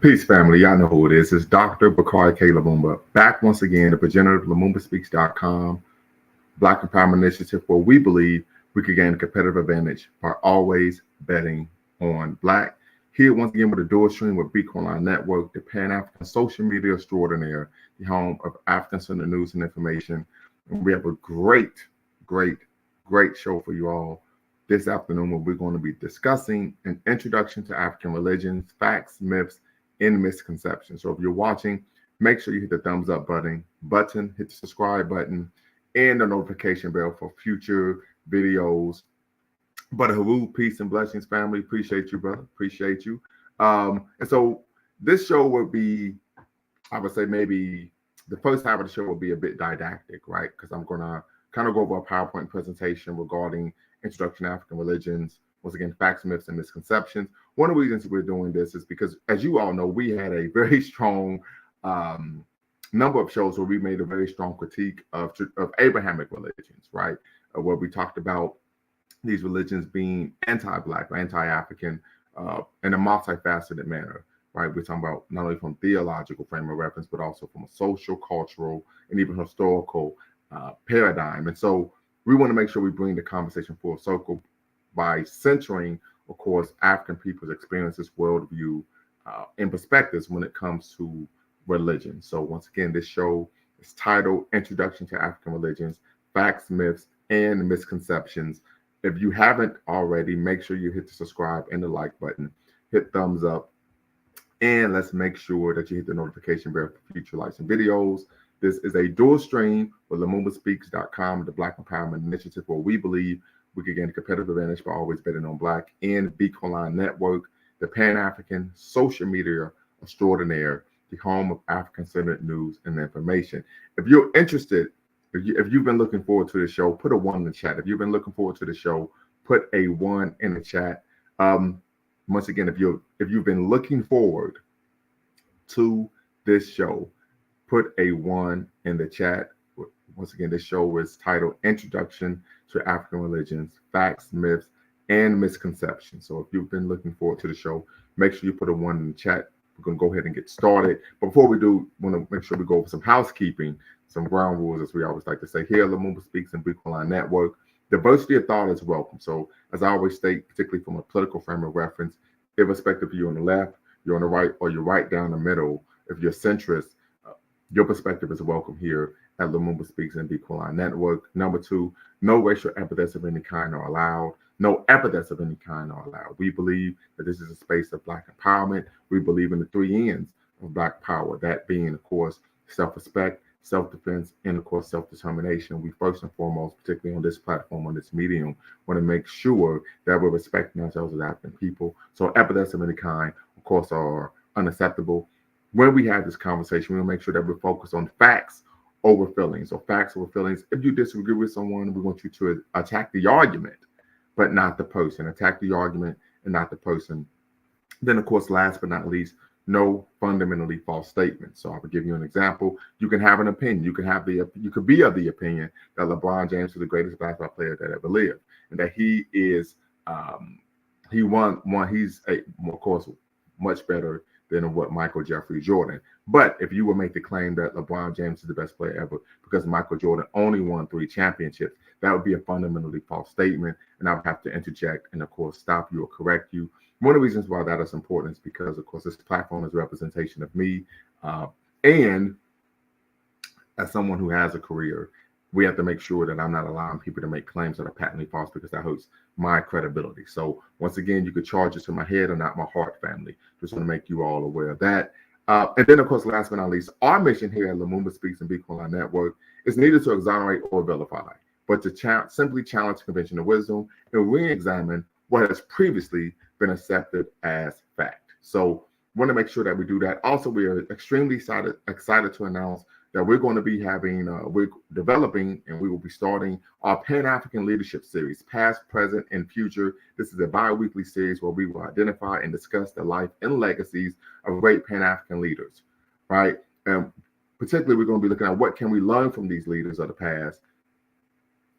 Peace, family. Y'all know who it is. It's Dr. Bakari K. Lumumba. Back once again, the progenitor of LumumbaSpeaks.com, Black Empowerment Initiative, where we believe we could gain a competitive advantage by always betting on Black. Here, once again, with a dual stream with Beacon Online Network, the Pan African social media extraordinaire, the home of African Center news and information. And we have a great show for you all this afternoon where we're going to be discussing an introduction to African religions, facts, myths, and misconceptions. So if you're watching, make sure you hit the thumbs up button, hit the subscribe button, and the notification bell for future videos. But Haru, peace and blessings, family. Appreciate you, brother. Appreciate you. And so this show will be, I would say maybe the first half of the show will be a bit didactic, right? Because I'm going to kind of go over a PowerPoint presentation regarding introduction to African religions, once again, facts, myths, and misconceptions. One of the reasons we're doing this is because, as you all know, we had a very strong number of shows where we made a very strong critique of Abrahamic religions, right? Where we talked about these religions being anti-Black or anti-African in a multifaceted manner, right? We're talking about not only from theological frame of reference, but also from a social, cultural, and even historical paradigm. And so we want to make sure we bring the conversation full circle by centering, of course, African people's experiences, worldview, and perspectives when it comes to religion. So once again, this show is titled Introduction to African Religions, Facts, Myths, and Misconceptions. If you haven't already, make sure you hit the subscribe and the like button, hit thumbs up, and let's make sure that you hit the notification bell for future likes and videos. This is a dual stream with LumumbaSpeaks.com, the Black Empowerment Initiative, where we believe we could gain a competitive advantage by always betting on Black, and Beacon Online Network, the Pan-African social media extraordinaire, the home of African-centered news and information. If you're interested, if you've been looking forward to the show, put a 1 in the chat. If you've been looking forward to the show, put a 1 in the chat. Once again, if you've been looking forward to this show, put a 1 in the chat. Once again, this show is titled Introduction to African Religions, Facts, Myths, and Misconceptions. So if you've been looking forward to the show, make sure you put a 1 in the chat. We're going to go ahead and get started. But before we do, want to make sure we go over some housekeeping, some ground rules, as we always like to say here, Lumumba Speaks and Beacon Online Network. Diversity of thought is welcome. So as I always state, particularly from a political frame of reference, irrespective of you on the left, you're on the right, or you're right down the middle, if you're centrist, your perspective is welcome here at Lumumba Speaks and Beacon Online Network. Number 2, no racial epithets of any kind are allowed. No epithets of any kind are allowed. We believe that this is a space of Black empowerment. We believe in the 3 N's of Black power, that being, of course, self-respect, self-defense, and, of course, self-determination. We first and foremost, particularly on this platform, on this medium, want to make sure that we're respecting ourselves as African people. So epithets of any kind, of course, are unacceptable. When we have this conversation, we'll make sure that we're focused on facts over feelings. So facts over feelings. If you disagree with someone, we want you to attack the argument, but not the person. Attack the argument and not the person. Then, of course, last but not least, no fundamentally false statements. So I will give you an example. You can have an opinion. You could be of the opinion that LeBron James is the greatest basketball player that ever lived, and that he is he's of course much better than what Michael Jeffrey Jordan. But if you will make the claim that LeBron James is the best player ever because Michael Jordan only won 3 championships, that would be a fundamentally false statement, and I would have to interject and, of course, stop you or correct you. One of the reasons why that is important is because, of course, this platform is a representation of me, and as someone who has a career, we have to make sure that I'm not allowing people to make claims that are patently false, because that hurts my credibility. So once again, you could charge it to my head or not my heart, family. Just want to make you all aware of that. And then, of course, last but not least, our mission here at Lumumba Speaks and Beacon Online Network is neither to exonerate or vilify, but to simply challenge conventional wisdom and re-examine what has previously been accepted as fact. So want to make sure that we do that. Also, we are extremely excited to announce that we're going to be having, we're developing, and we will be starting our Pan-African Leadership Series, past, present, and future. This is a bi-weekly series where we will identify and discuss the life and legacies of great Pan-African leaders, right? And particularly, we're going to be looking at what can we learn from these leaders of the past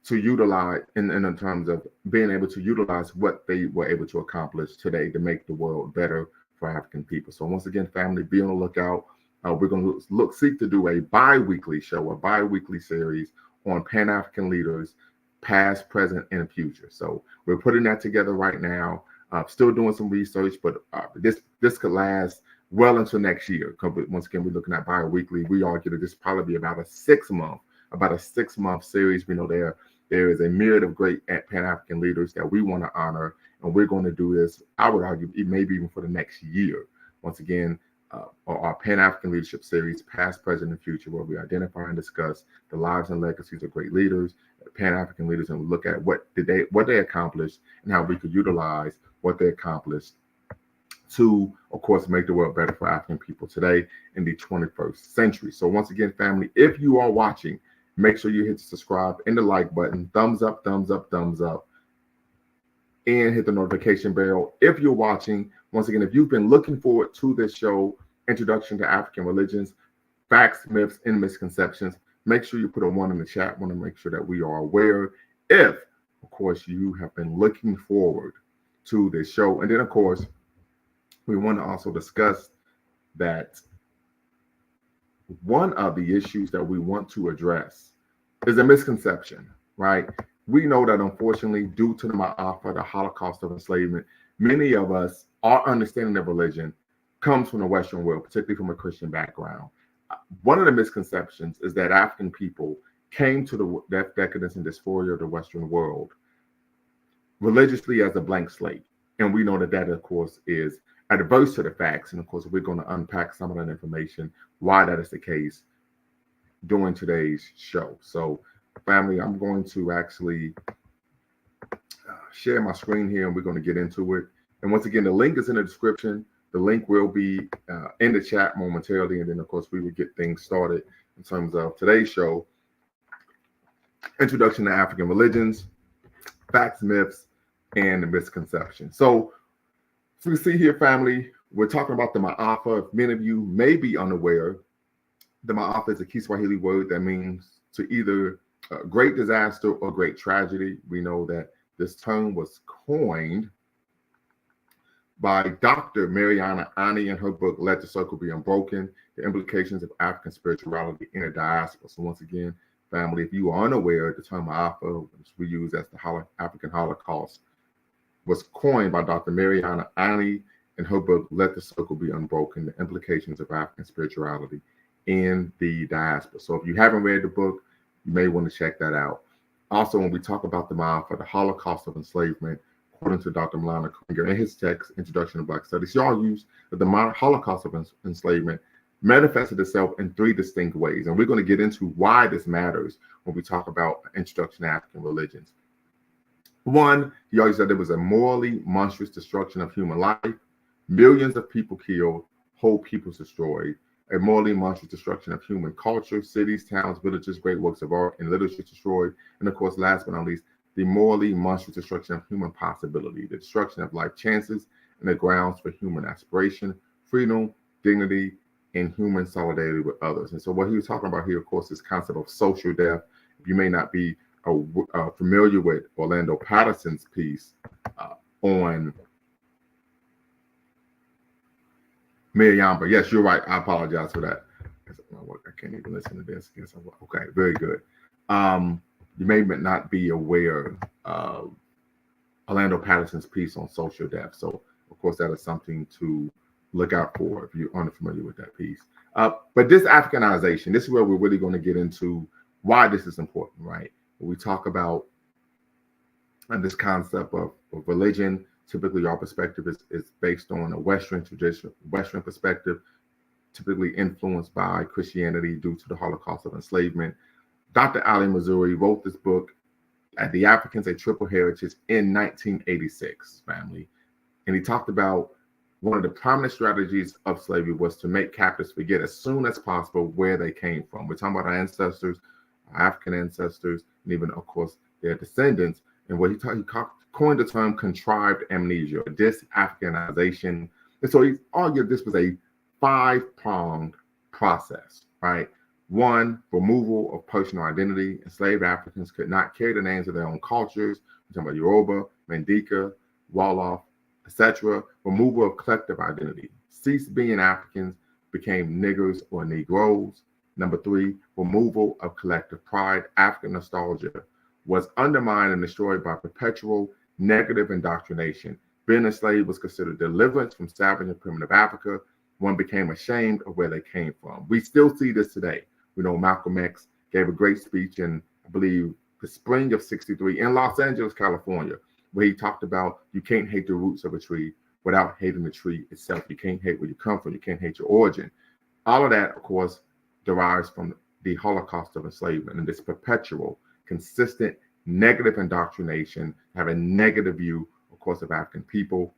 to utilize in terms of being able to utilize what they were able to accomplish today to make the world better for African people. So once again, family, be on the lookout. We're going to seek to do a bi-weekly show, a bi-weekly series on Pan-African leaders, past, present, and future. So we're putting that together right now. Still doing some research, but this could last well into next year. Once again, we're looking at bi-weekly. We argue that this probably be about a 6-month series. We know there is a myriad of great Pan-African leaders that we want to honor, and we're going to do this, I would argue, maybe even for the next year. Once again, our Pan-African Leadership Series, Past, Present, and Future, where we identify and discuss the lives and legacies of great leaders, Pan-African leaders, and we look at what they accomplished and how we could utilize what they accomplished to, of course, make the world better for African people today in the 21st century. So once again, family, if you are watching, make sure you hit the subscribe and the like button, thumbs up, thumbs up, thumbs up, and hit the notification bell. If you're watching, once again, if you've been looking forward to this show, Introduction to African Religions, Facts, Myths, and Misconceptions, make sure you put a 1 in the chat. I want to make sure that we are aware if, of course, you have been looking forward to this show. And then, of course, we want to also discuss that one of the issues that we want to address is a misconception, right? We know that, unfortunately, due to the Ma'afa, the Holocaust of enslavement, many of us, our understanding of religion comes from the Western world, particularly from a Christian background. One of the misconceptions is that African people came to that decadence and dysphoria of the Western world religiously as a blank slate. And we know that, of course, is adverse to the facts. And, of course, we're going to unpack some of that information, why that is the case, during today's show. So, family, I'm going to actually share my screen here, and we're going to get into it. And once again, the link is in the description. The link will be in the chat momentarily. And then, of course, we will get things started in terms of today's show, Introduction to African Religions, Facts, Myths, and the Misconceptions. So you see here, family, we're talking about the Ma'afa. If many of you may be unaware, the Ma'afa is a Kiswahili word that means to either great disaster or great tragedy. We know that this term was coined by Dr. Mariana Ani in her book, Let the Circle Be Unbroken, The Implications of African Spirituality in a Diaspora. So once again, family, if you are unaware, the term Ma'afa, which we use as the African Holocaust, was coined by Dr. Mariana Ani in her book, Let the Circle Be Unbroken, The Implications of African Spirituality in the Diaspora. So if you haven't read the book, you may want to check that out. Also, when we talk about the Ma'afa, the Holocaust of enslavement, according to Dr. Milana Kringer in his text, Introduction to Black Studies, he argues that the Holocaust of enslavement manifested itself in 3 distinct ways. And we're going to get into why this matters when we talk about Introduction to African Religions. One, he argues that there was a morally monstrous destruction of human life, millions of people killed, whole peoples destroyed, a morally monstrous destruction of human culture, cities, towns, villages, great works of art, and literature destroyed, and of course, last but not least, the morally monstrous destruction of human possibility, the destruction of life chances, and the grounds for human aspiration, freedom, dignity, and human solidarity with others. And so what he was talking about here, of course, is concept of social death. If you may not be familiar with Orlando Patterson's piece on Miriam, yes, you're right. I apologize for that. I can't even listen to this. Okay, very good. You may not be aware of Orlando Patterson's piece on social death. So, of course, that is something to look out for if you're unfamiliar with that piece. But this Africanization, this is where we're really going to get into why this is important, right? When we talk about this concept of religion, typically our perspective is based on a Western tradition, Western perspective, typically influenced by Christianity due to the Holocaust of enslavement. Dr. Ali Mazrui wrote this book, The Africans, A Triple Heritage, in 1986, family. And he talked about one of the prominent strategies of slavery was to make captives forget as soon as possible where they came from. We're talking about our ancestors, our African ancestors, and even, of course, their descendants. And what he coined the term contrived amnesia, dis-Africanization. And so he argued this was a 5-pronged process, right? 1, removal of personal identity. Enslaved Africans could not carry the names of their own cultures. We're talking about Yoruba, Mandinka, Wolof, etc. Removal of collective identity. Ceased being Africans, became niggers or Negroes. Number three, removal of collective pride. African nostalgia was undermined and destroyed by perpetual negative indoctrination. Being a slave was considered deliverance from savage and primitive Africa. One became ashamed of where they came from. We still see this today. We know Malcolm X gave a great speech in, I believe, the spring of '63 in Los Angeles, California, where he talked about you can't hate the roots of a tree without hating the tree itself. You can't hate where you come from. You can't hate your origin. All of that, of course, derives from the Holocaust of enslavement and this perpetual, consistent negative indoctrination, have a negative view, of course, of African people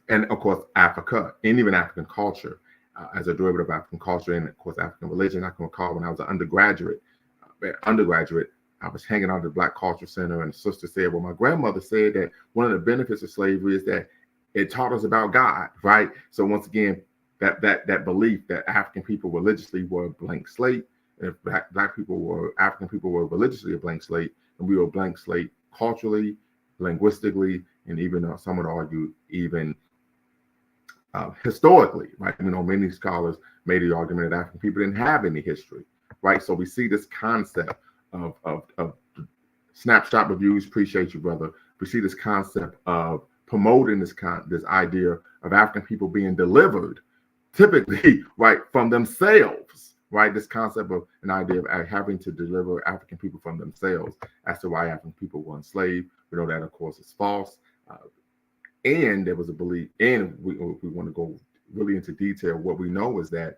and, of course, Africa and even African culture as a derivative of African culture and, of course, African religion. I can recall when I was an undergraduate, I was hanging out at the Black Culture Center, and the sister said, well, my grandmother said that one of the benefits of slavery is that it taught us about God, right? So once again, that belief that African people religiously were a blank slate, and African people were religiously a blank slate, and we were a blank slate culturally, linguistically, and even some would argue even historically, right? You know, many scholars made the argument that African people didn't have any history, right? So we see this concept of snapshot reviews. Appreciate you, brother. We see this concept of promoting this idea of African people being delivered, typically, right, from themselves, right? This concept of an idea of having to deliver African people from themselves as to why African people were enslaved. We know that, of course, is false. And there was a belief, and we want to go really into detail. What we know is that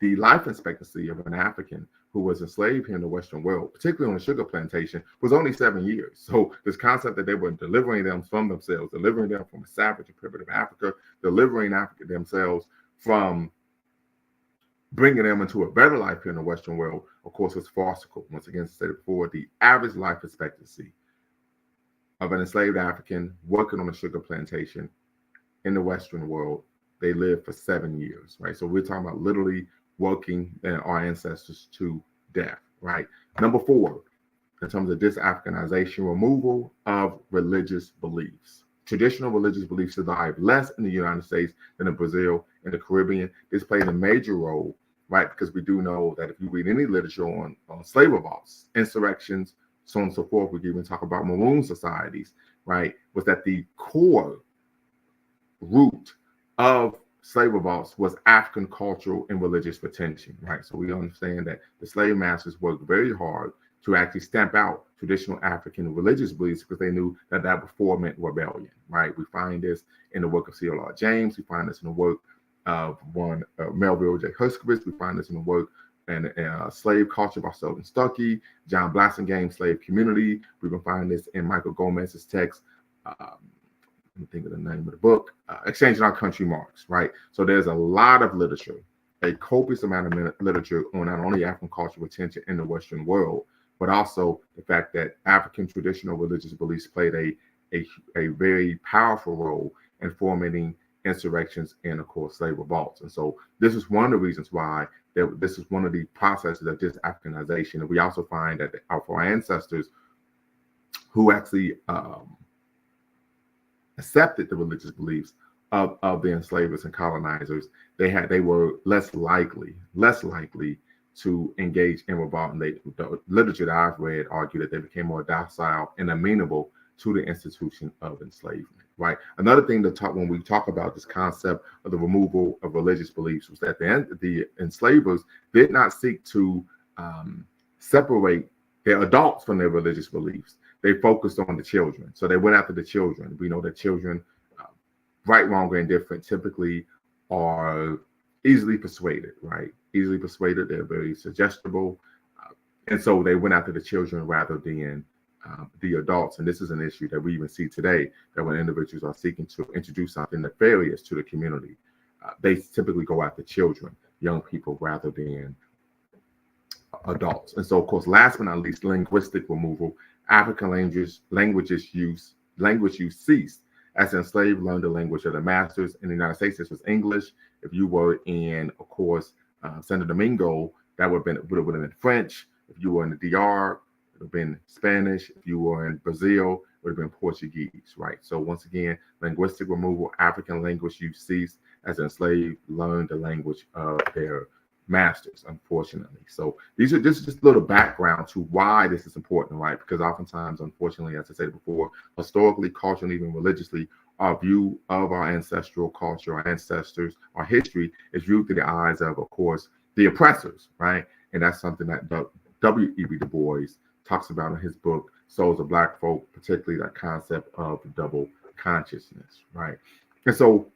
the life expectancy of an African who was enslaved here in the Western world, particularly on a sugar plantation, was only 7 years. So this concept that they were delivering them from themselves, delivering them from a savage and primitive Africa, delivering Africa themselves from bringing them into a better life here in the Western world, of course, was farcical. Once again, stated before, the average life expectancy of an enslaved African working on a sugar plantation in the Western world, they lived for 7 years, right? So we're talking about literally working our ancestors to death, right? Number four, in terms of dis-Africanization, removal of religious beliefs. Traditional religious beliefs survive less in the United States than in Brazil and the Caribbean. This plays a major role, right? Because we do know that if you read any literature on slave revolts, insurrections, so on and so forth, we can even talk about maroon societies, right? Was that the core root of slave revolts was African cultural and religious retention, right? So we understand that the slave masters worked very hard to actually stamp out traditional African religious beliefs because they knew that that before meant rebellion, right? We find this in the work of C.L.R. James. We find this in the work of Melville J. Huskovitz. We find this in the work and Slave Culture by Sheldon Stuckey, John Blassingame, Slave Community. We can find this in Michael Gomez's text. Let me think of the name of the book, Exchanging Our Country Marks, right? So there's a lot of literature, a copious amount of literature on not only African cultural retention in the Western world, but also the fact that African traditional religious beliefs played a very powerful role in forming insurrections and, of course, slave revolts. And so this is one of the reasons why this is one of the processes of dis-Africanization. And we also find that for our ancestors who actually accepted the religious beliefs of the enslavers and colonizers, they were less likely to engage in revolt. And the literature that I've read argue that they became more docile and amenable to the institution of enslavement, right? Another thing to talk when we talk about this concept of the removal of religious beliefs was that the enslavers did not seek to separate their adults from their religious beliefs. They focused on the children. So they went after the children. We know that children, right, wrong, or indifferent, typically are easily persuaded, right? Easily persuaded. They're very suggestible. And so they went after the children rather than the adults. And this is an issue that we even see today, that when individuals are seeking to introduce something nefarious to the community, they typically go after children, young people, rather than adults. And so, of course, last but not least, linguistic removal. African language use ceased as enslaved learned the language of the masters. In the United States, this was English. If you were in, of course, Santo Domingo, that would have been French. If you were in the DR, it would have been Spanish. If you were in Brazil, would have been Portuguese, right? So once again, linguistic removal, African language use ceased as enslaved learned the language of their masters, unfortunately. So this is just a little background to why this is important, right? Because oftentimes, unfortunately, as I said before, historically, culturally, even religiously, our view of our ancestral culture, our ancestors, our history is viewed through the eyes of course, the oppressors, right? And that's something that W.E.B. Du Bois talks about in his book, Souls of Black Folk, particularly that concept of double consciousness, right? And so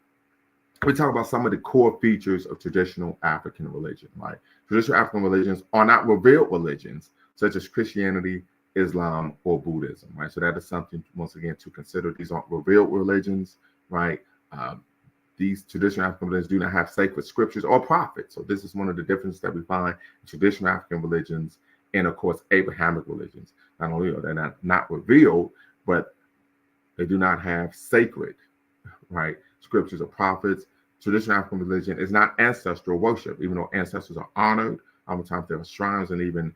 we talk about some of the core features of traditional African religion, right? Traditional African religions are not revealed religions, such as Christianity, Islam, or Buddhism, right? So that is something, once again, to consider. These aren't revealed religions, right? These traditional African religions do not have sacred scriptures or prophets. So this is one of the differences that we find in traditional African religions and, of course, Abrahamic religions. Not only are they not revealed, but they do not have sacred, right, scriptures or prophets. Traditional African religion is not ancestral worship, even though ancestors are honored. Oftentimes there are shrines and even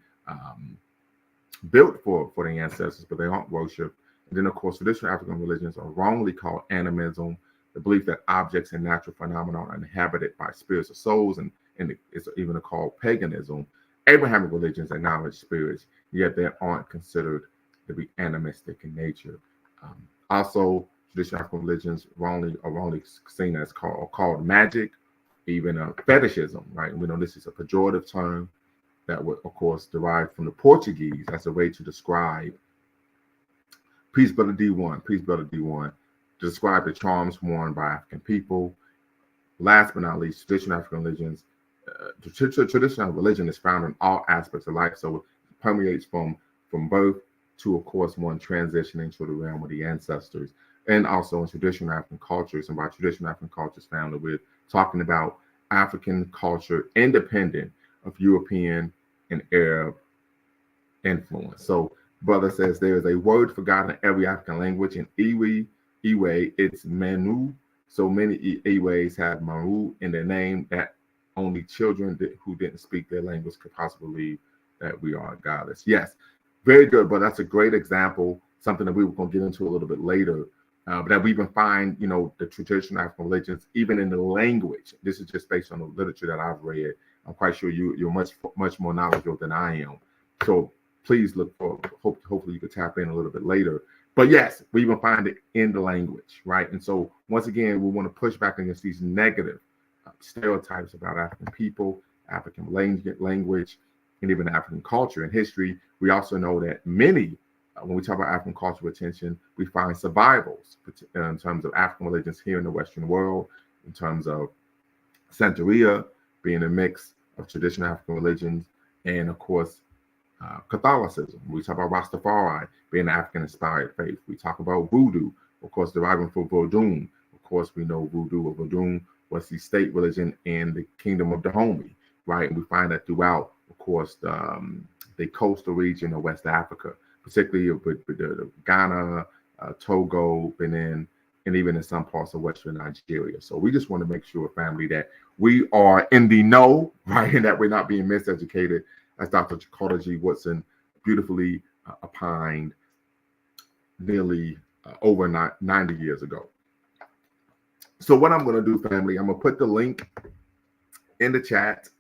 built for the ancestors, but they aren't worshipped. And then, of course, traditional African religions are wrongly called animism, the belief that objects and natural phenomena are inhabited by spirits or souls, and it's even called paganism. Abrahamic religions acknowledge spirits, yet they aren't considered to be animistic in nature. Also, traditional African religions are wrongly seen as called magic, even fetishism, right? And we know this is a pejorative term that would, of course, derive from the Portuguese as a way to describe peace, brother D1, to describe the charms worn by African people. Last but not least, traditional African religions. Traditional religion is found in all aspects of life, so it permeates from birth to, of course, one transitioning to the realm of the ancestors, and also in traditional African cultures. And by traditional African cultures, family, we're talking about African culture independent of European and Arab influence. So, brother says there is a word for God in every African language. In Iwi, it's Manu. So many Iwis have Maru in their name that only children who didn't speak their language could possibly believe that we are godless. Yes, very good, but that's a great example, something that we were going to get into a little bit later, but that we even find, the traditional African religions, even in the language. This is just based on the literature that I've read. I'm quite sure you're much more knowledgeable than I am. So please look for, hopefully you can tap in a little bit later. But yes, we even find it in the language, right? And so once again, we want to push back against these negative stereotypes about African people, African language, and even African culture and history. We also know that many, when we talk about African cultural retention, we find survivals in terms of African religions here in the Western world, in terms of Santeria being a mix of traditional African religions, and of course, Catholicism. We talk about Rastafari being an African-inspired faith. We talk about voodoo, of course, deriving from Vodun. Of course, we know voodoo or Vodun was the state religion in the kingdom of Dahomey, right? And we find that throughout, of course, the coastal region of West Africa, particularly with the Ghana, Togo, Benin, and even in some parts of Western Nigeria. So we just want to make sure, family, that we are in the know, right? And that we're not being miseducated, as Dr. Carter G. Woodson beautifully opined nearly over 90 years ago. So what I'm going to do, family, I'm going to put the link in the chat.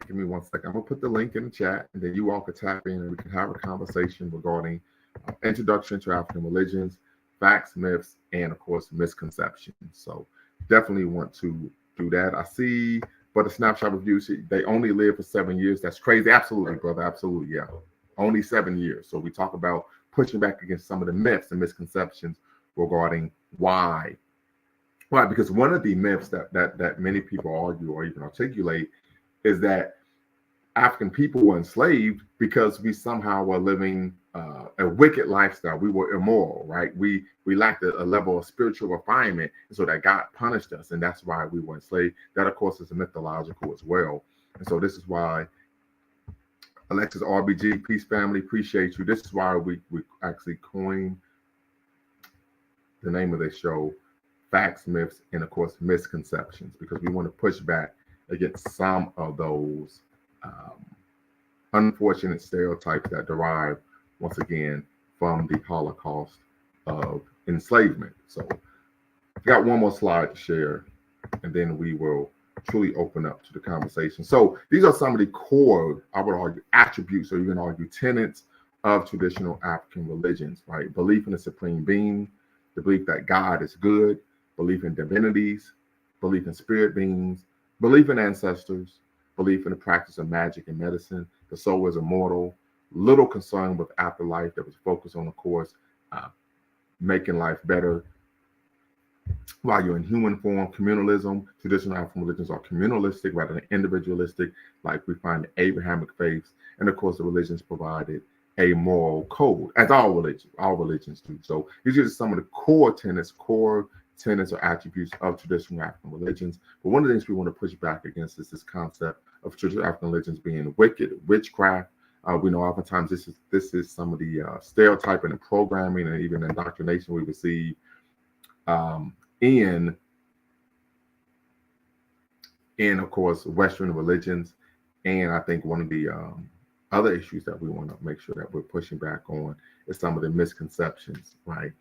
Give me 1 second. I'm going to put the link in the chat, and then you all can tap in and we can have a conversation regarding introduction to African religions, facts, myths, and, of course, misconceptions. So definitely want to do that. I see, but a snapshot review, they only live for 7 years. That's crazy. Absolutely, brother. Absolutely, yeah. Only 7 years. So we talk about pushing back against some of the myths and misconceptions regarding why. Right, because one of the myths that many people argue or even articulate is that African people were enslaved because we somehow were living a wicked lifestyle. We were immoral, right? We lacked a level of spiritual refinement, and so that God punished us, and that's why we were enslaved. That, of course, is mythological as well. And so this is why Alexis RBG, peace family, appreciate you. This is why we actually coined the name of this show, Facts, Myths, and of course Misconceptions, because we want to push back against some of those unfortunate stereotypes that derive, once again, from the Holocaust of enslavement. So I've got one more slide to share, and then we will truly open up to the conversation. So these are some of the core, I would argue, attributes, or you can argue tenets of traditional African religions, right? Belief in a supreme being, the belief that God is good, belief in divinities, belief in spirit beings, belief in ancestors, belief in the practice of magic and medicine, the soul is immortal, little concern with afterlife that was focused on, of course, making life better while you're in human form. Communalism, traditional African religions are communalistic rather than individualistic, like we find the Abrahamic faiths. And of course, the religions provided a moral code, as all religions do. So these are just some of the core tenets or attributes of traditional African religions. But one of the things we want to push back against is this concept of traditional African religions being wicked, witchcraft. We know oftentimes this is some of the stereotyping and programming and even indoctrination we receive in of course Western religions. And I think one of the other issues that we want to make sure that we're pushing back on is some of the misconceptions, right?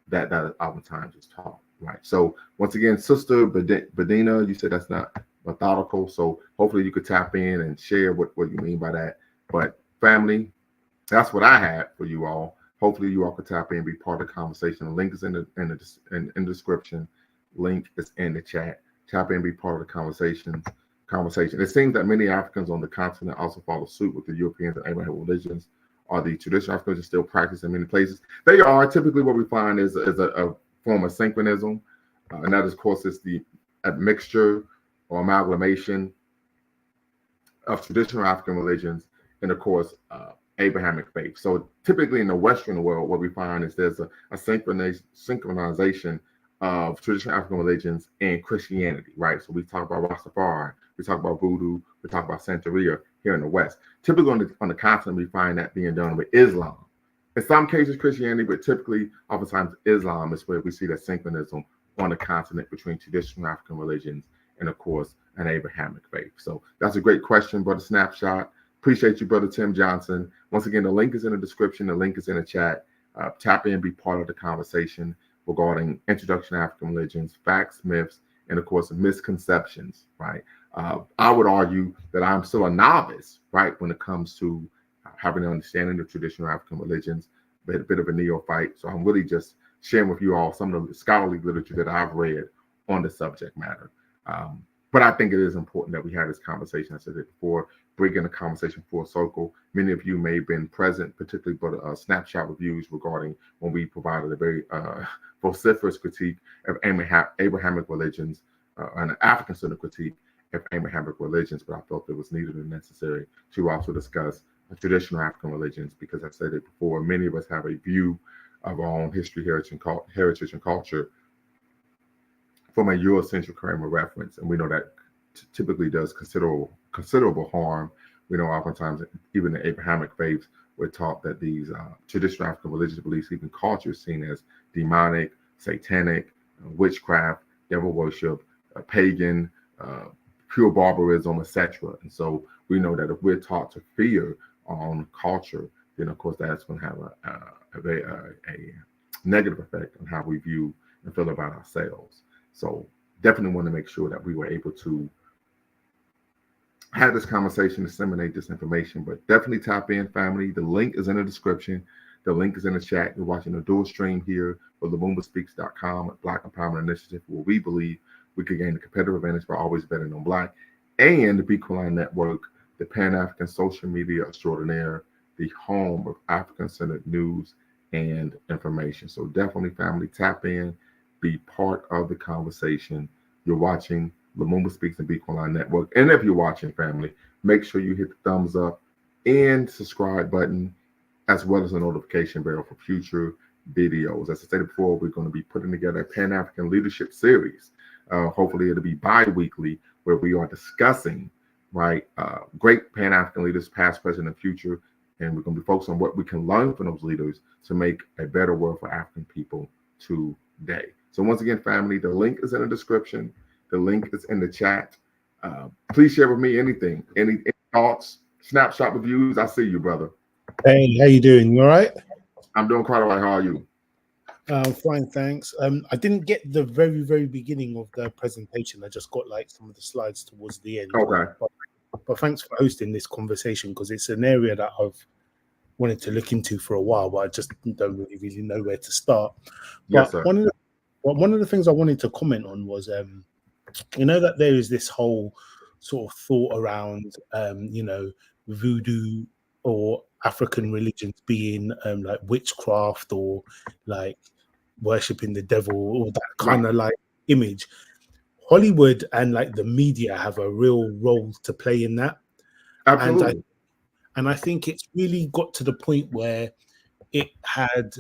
That oftentimes is taught, right? So once again, Sister Bedina, you said that's not methodical, so hopefully you could tap in and share what you mean by that. But family, that's what I had for you all. Hopefully you all could tap in and be part of the conversation. The link is in the description. Link is in the chat. Tap in and be part of the conversation. It seems that many Africans on the continent also follow suit with the Europeans and Abrahamic religions. Are the traditional African religions still practiced in many places? They are. Typically what we find is a form of synchronism. And that, of course, is the mixture or amalgamation of traditional African religions and, of course, Abrahamic faith. So typically in the Western world, what we find is there's a synchronization of traditional African religions and Christianity, right? So we talk about Rastafari, we talk about Voodoo, we talk about Santeria here in the West. Typically on the continent, we find that being done with Islam. In some cases, Christianity, but typically, oftentimes, Islam is where we see that synchronism on the continent between traditional African religions and, of course, an Abrahamic faith. So that's a great question, Brother Snapshot. Appreciate you, Brother Tim Johnson. Once again, the link is in the description. The link is in the chat. Tap in, be part of the conversation regarding introduction to African religions, facts, myths, and of course, misconceptions, right? I would argue that I'm still a novice, right, when it comes to having an understanding of traditional African religions, but a bit of a neophyte. So I'm really just sharing with you all some of the scholarly literature that I've read on the subject matter. But I think it is important that we have this conversation. I said it before, bringing the conversation full circle. Many of you may have been present, particularly for snapshot reviews regarding when we provided a very vociferous critique of Abrahamic religions, an African-centered critique of Abrahamic religions, but I felt it was needed and necessary to also discuss traditional African religions, because I said it before, many of us have a view of our own history, heritage, and culture from a Eurocentric frame of reference, and we know that typically does considerable harm. We know oftentimes even the Abrahamic faiths were taught that these traditional African religious beliefs, even culture, is seen as demonic, satanic, witchcraft, devil worship, pagan, pure barbarism, etc. And so we know that if we're taught to fear our own culture, then of course that's going to have a very negative effect on how we view and feel about ourselves. So definitely want to make sure that we were able to have this conversation, disseminate this information, but definitely tap in, family. The link is in the description. The link is in the chat. You're watching a dual stream here for LumumbaSpeaks.com, Black Empowerment Initiative, where we believe we could gain a competitive advantage by always betting on Black, and the Beacon Network, the Pan-African social media extraordinaire, the home of African-centered news and information. So definitely, family, tap in, be part of the conversation. You're watching Lumumba Speaks and Beacon Online Network. And if you're watching, family, make sure you hit the thumbs up and subscribe button, as well as the notification bell for future videos. As I said before, we're going to be putting together a Pan-African leadership series. Hopefully it'll be bi-weekly, where we are discussing, right, great Pan-African leaders, past, present, and future. And we're going to be focused on what we can learn from those leaders to make a better world for African people today. So once again, family, the link is in the description. The link is in the chat. Please share with me anything, any thoughts, snapshot reviews. I see you, brother. Hey, how you doing? You all right? I'm doing quite all right. How are you? Fine, thanks. I didn't get the very, very beginning of the presentation. I just got like some of the slides towards the end. Okay. But thanks for hosting this conversation because it's an area that I've wanted to look into for a while, but I just don't really know where to start. Yes, But sir. one of the things I wanted to comment on was, that there is this whole sort of thought around, voodoo or African religions being like witchcraft or like worshipping the devil or that Right. kind of like image. Hollywood and like the media have a real role to play in that, and I Absolutely. and I think it's really got to the point where it had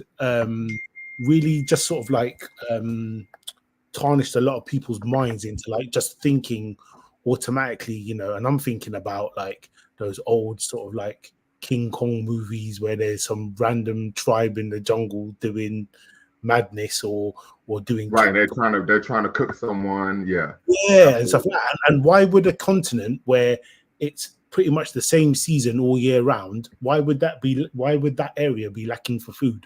really just sort of like tarnished a lot of people's minds into like just thinking automatically, and I'm thinking about like those old sort of like King Kong movies where there's some random tribe in the jungle doing madness or doing Right. They're trying to cook someone. Yeah. yeah and stuff Absolutely. like that. And why would a continent where it's pretty much the same season all year round, why would that area be lacking for food?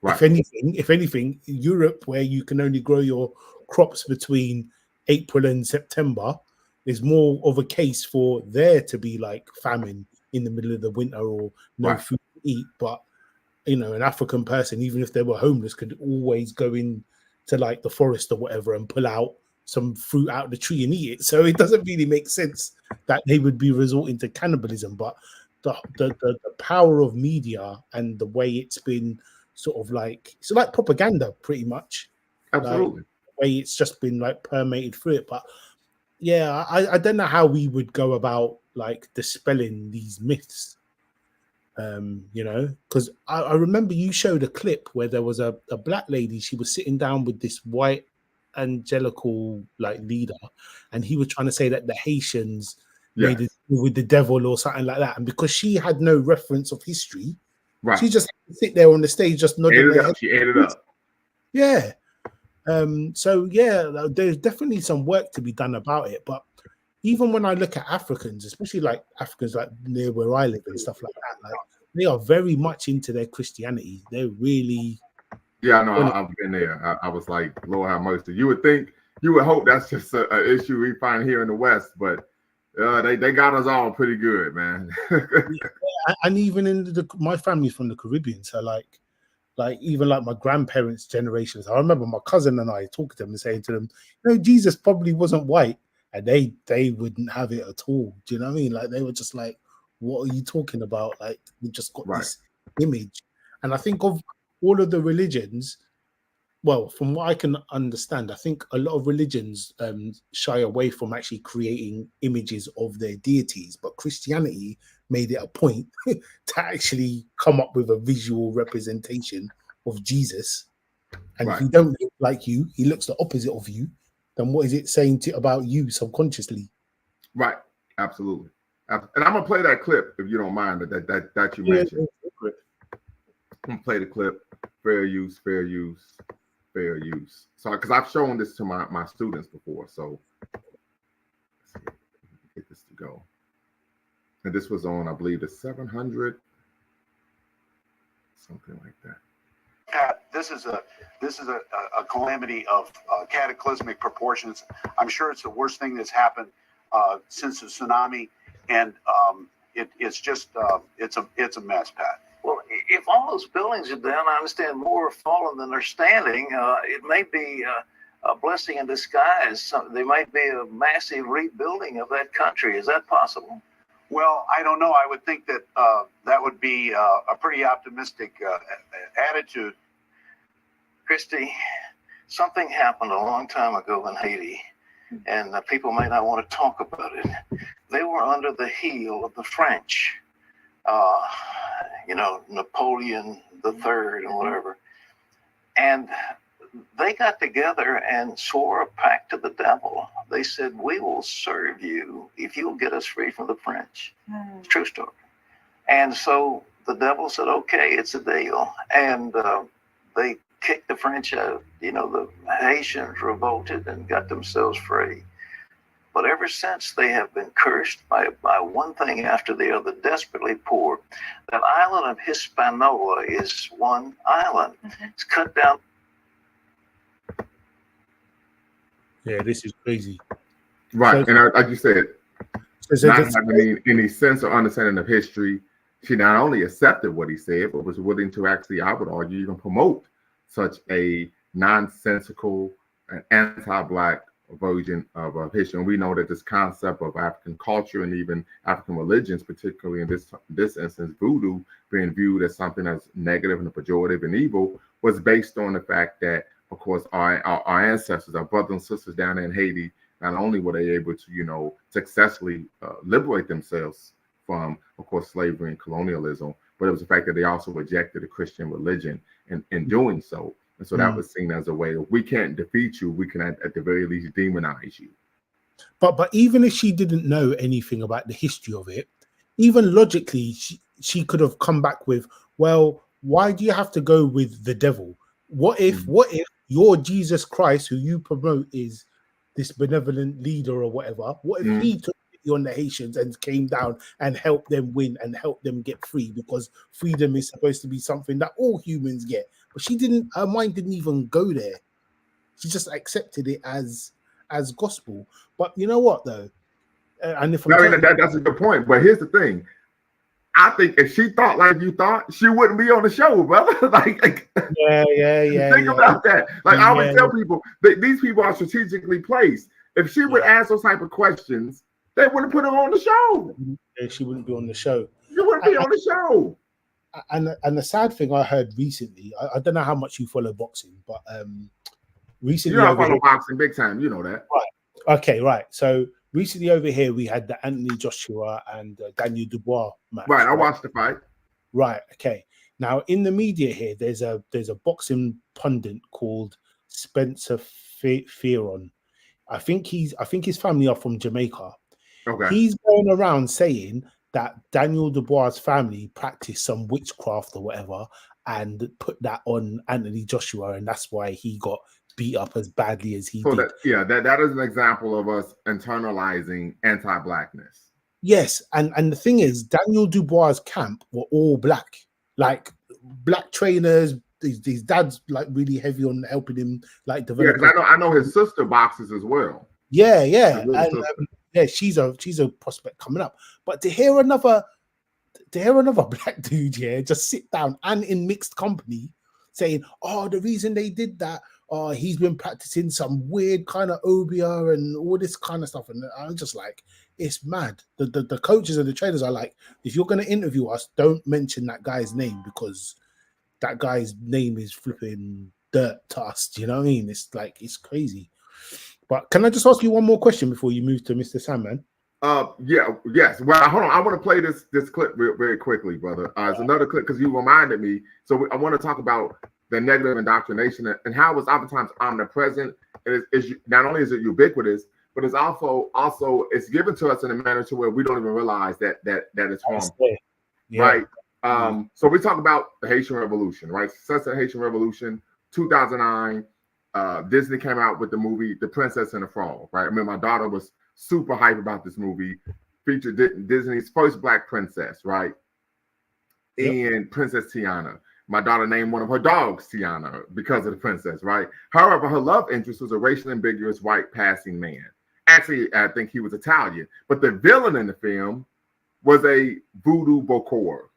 Right. If anything, Europe, where you can only grow your crops between April and September, is more of a case for there to be like famine in the middle of the winter or no Right. food to eat. But an African person, even if they were homeless, could always go in to like the forest or whatever and pull out some fruit out of the tree and eat it. So it doesn't really make sense that they would be resorting to cannibalism. But the power of media and the way it's been sort of like it's like propaganda pretty much, like Absolutely. the way it's just been like permeated through it. But yeah, I don't know how we would go about like dispelling these myths, because I remember you showed a clip where there was a black lady. She was sitting down with this white angelical like leader, and he was trying to say that the Haitians made it Yes. with the devil or something like that. And because she had no reference of history, Right. she just had to sit there on the stage just Ate nodding it her up. head. She ate it up. Yeah. So yeah, there's definitely some work to be done about it. But even when I look at Africans, especially like Africans like near where I live and stuff like that, like they are very much into their Christianity. They're really Yeah, no, on it. I've been there. I was like, Lord have mercy. You would hope that's just an issue we find here in the West, but they got us all pretty good, man. And even in my family's from the Caribbean, so like even like my grandparents' generations. I remember my cousin and I talking to them and saying to them, Jesus probably wasn't white, and they wouldn't have it at all. Do you know what I mean? Like they were just like, "What are you talking about?" Like we just got Right. this image, and I think of all of the religions. Well, from what I can understand, I think a lot of religions shy away from actually creating images of their deities, but Christianity made it a point to actually come up with a visual representation of Jesus. And if Right. he don't look like you, he looks the opposite of you. Then what is it saying about you subconsciously? Right. Absolutely. And I'm gonna play that clip if you don't mind that you Yeah, mentioned. I'm gonna play the clip. Fair use, fair use, fair use. So because I've shown this to my students before, so let's see, get this to go. And this was on, I believe, the 700, something like that. This is a calamity of cataclysmic proportions. I'm sure it's the worst thing that's happened since the tsunami, and it's just it's a mess, Pat. Well, if all those buildings are down, I understand more are fallen than are standing. It may be a blessing in disguise. There might be a massive rebuilding of that country. Is that possible? Well, I don't know. I would think that that would be a pretty optimistic attitude. Christy, something happened a long time ago in Haiti, and people may not want to talk about it. They were under the heel of the French, Napoleon III and whatever. And they got together and swore a pact to the devil. They said, "We will serve you if you'll get us free from the French." It's a true story. And so the devil said, "Okay, it's a deal." And they kicked the French out. The Haitians revolted and got themselves free. But ever since, they have been cursed by one thing after the other, desperately poor. That island of Hispaniola is one island. Mm-hmm. It's cut down Yeah, this is crazy. Right. So- And like you said, So not that's- having any sense or understanding of history, she not only accepted what he said, but was willing to actually, I would argue, even promote such a nonsensical and anti-Black version of history. And we know that this concept of African culture and even African religions, particularly in this instance, voodoo, being viewed as something that's negative and pejorative and evil, was based on the fact that, of course, our ancestors, our brothers and sisters down there in Haiti, not only were they able to, successfully liberate themselves from, of course, slavery and colonialism, but it was the fact that they also rejected the Christian religion in doing so. And so that was seen as a way of, we can't defeat you, we can at the very least demonize you. But even if she didn't know anything about the history of it, even logically, she could have come back with, well, why do you have to go with the devil? What if your Jesus Christ, who you promote, is this benevolent leader or whatever? What if he took pity on the Haitians and came down and helped them win and helped them get free? Because freedom is supposed to be something that all humans get. But she didn't. Her mind didn't even go there. She just accepted it as gospel. But you know what, though? And if I'm that's a good point. But here's the thing. I think if she thought like you thought, she wouldn't be on the show, brother. yeah. Think about that. Like I always tell people, that these people are strategically placed. If she would ask those type of questions, they wouldn't put her on the show. Yeah, she wouldn't be on the show. She wouldn't be on the show. And the sad thing I heard recently, I don't know how much you follow boxing, but recently I follow boxing big time. You know that. Right. Okay, right. So recently over here we had the Anthony Joshua and Daniel Dubois match. Right, I watched the fight. Right. Okay. Now in the media here, there's a boxing pundit called Spencer Fearon. I think his family are from Jamaica. Okay. He's going around saying that Daniel Dubois' family practiced some witchcraft or whatever and put that on Anthony Joshua, and that's why he got beat up as badly as he did. That is an example of us internalizing anti-Blackness. Yes, and the thing is, Daniel Dubois' camp were all Black, like Black trainers. His dad's like really heavy on helping him like develop. Yeah, because I know his sister boxes as well. Yeah, and she's a prospect coming up. But to hear another Black dude here just sit down and in mixed company saying, "Oh, the reason they did that, he's been practicing some weird kind of obia and all this kind of stuff," and I'm just like, it's mad. The coaches and the trainers are like, if you're going to interview us, don't mention that guy's name because that guy's name is flipping dirt to us. Do you know what I mean? It's like, it's crazy. But can I just ask you one more question before you move to Mr. Sandman? Yes. Well, hold on. I want to play this clip very quickly, brother. It's another clip because you reminded me. So I want to talk about the negative indoctrination and how it's oftentimes omnipresent. And it's not only is it ubiquitous, but it's also it's given to us in a manner to where we don't even realize that it's harmful. Yeah. Right. So we talk about the Haitian Revolution, right? Success of the Haitian Revolution, 2009. Disney came out with the movie The Princess and the Frog, right? I mean, my daughter was super hype about this movie. Featured Disney's first Black princess, right? Yep. And Princess Tiana. My daughter named one of her dogs Tiana because of the princess, right? However, her love interest was a racially ambiguous white passing man. Actually, I think he was Italian. But the villain in the film was a voodoo bokor.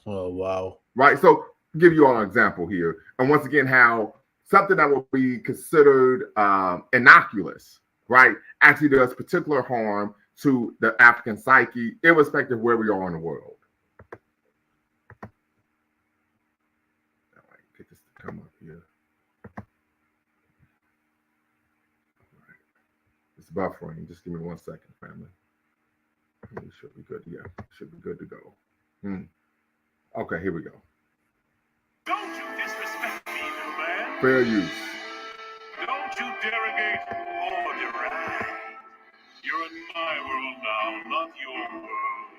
Oh, wow. Right? So, I'll give you all an example here. And once again, how something that will be considered innocuous, right, actually does particular harm to the African psyche, irrespective of where we are in the world. All right, get this to come up here. All right. It's buffering. Just give me 1 second, family. It should be good. Yeah, should be good to go. Okay, here we go. Don't you disrespect me, little man. Fair use. Don't you derogate or deride. You're in my world now, not your world.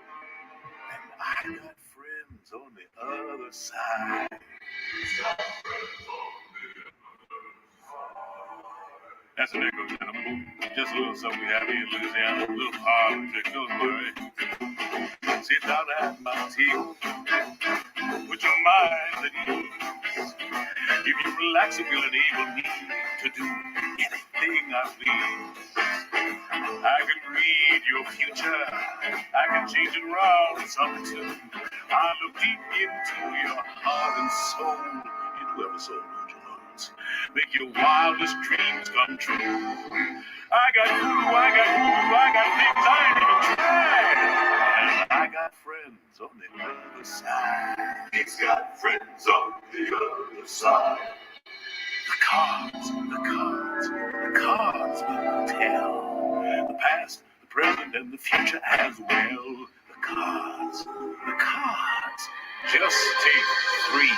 And I got friends on the other side. That's an echo, gentlemen. Just a little something we have here in Louisiana. A little politics, don't worry. Sit down at my table. Put your mind at ease. If you relax, it will enable me to do anything not be. I can read your future. I can change it around some too. I look deep into your heart and soul, into every soul you lose. Make your wildest dreams come true. I got voodoo, I got voodoo, I got things I ain't even tried. And I got friends on the other side. He's got friends on the other side. The cards will tell. The past, the present, and the future as well. The cards. Just take 3.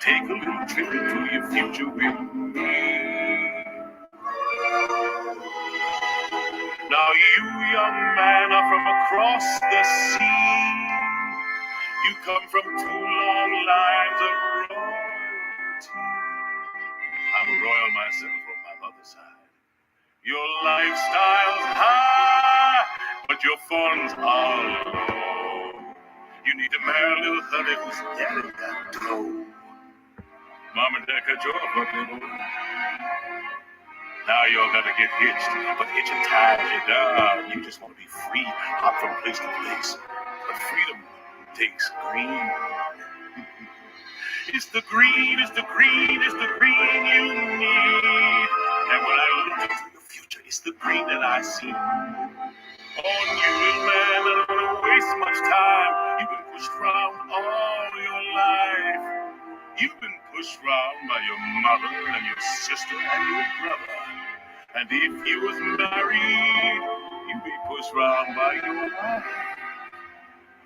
Take a little trip into your future with me. Now you, young man, are from across the sea. You come from 2 long lines of royalty. I'm a royal myself on my mother's side. Your lifestyle's high, but your funds are low. You need to marry a little honey who's daddy got dough. Mom and Dad cut you off, huh? Now y'all gotta get hitched, but hitching ties you down. You just want to be free, hop from place to place. But freedom takes green. It's the green you need. And when I look into the future, it's the green that I see. On you, little man, I don't want to waste much time. You've been pushed around all your life. You've been pushed around by your mother and your sister and your brother. And if you was married, you'd be pushed around by your wife.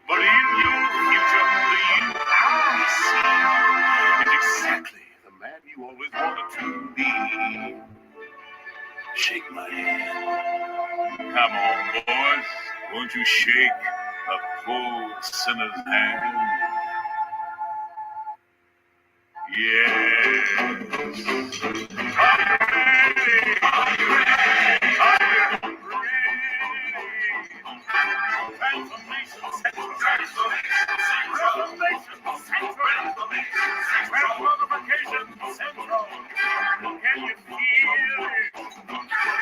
But in your future, the you I see is exactly the man you always wanted to be. Shake my hand. Come on, boys. Won't you shake a poor sinner's hand? Yes. Are you ready? Transformation Central. Transmogrification Central. Can you feel it?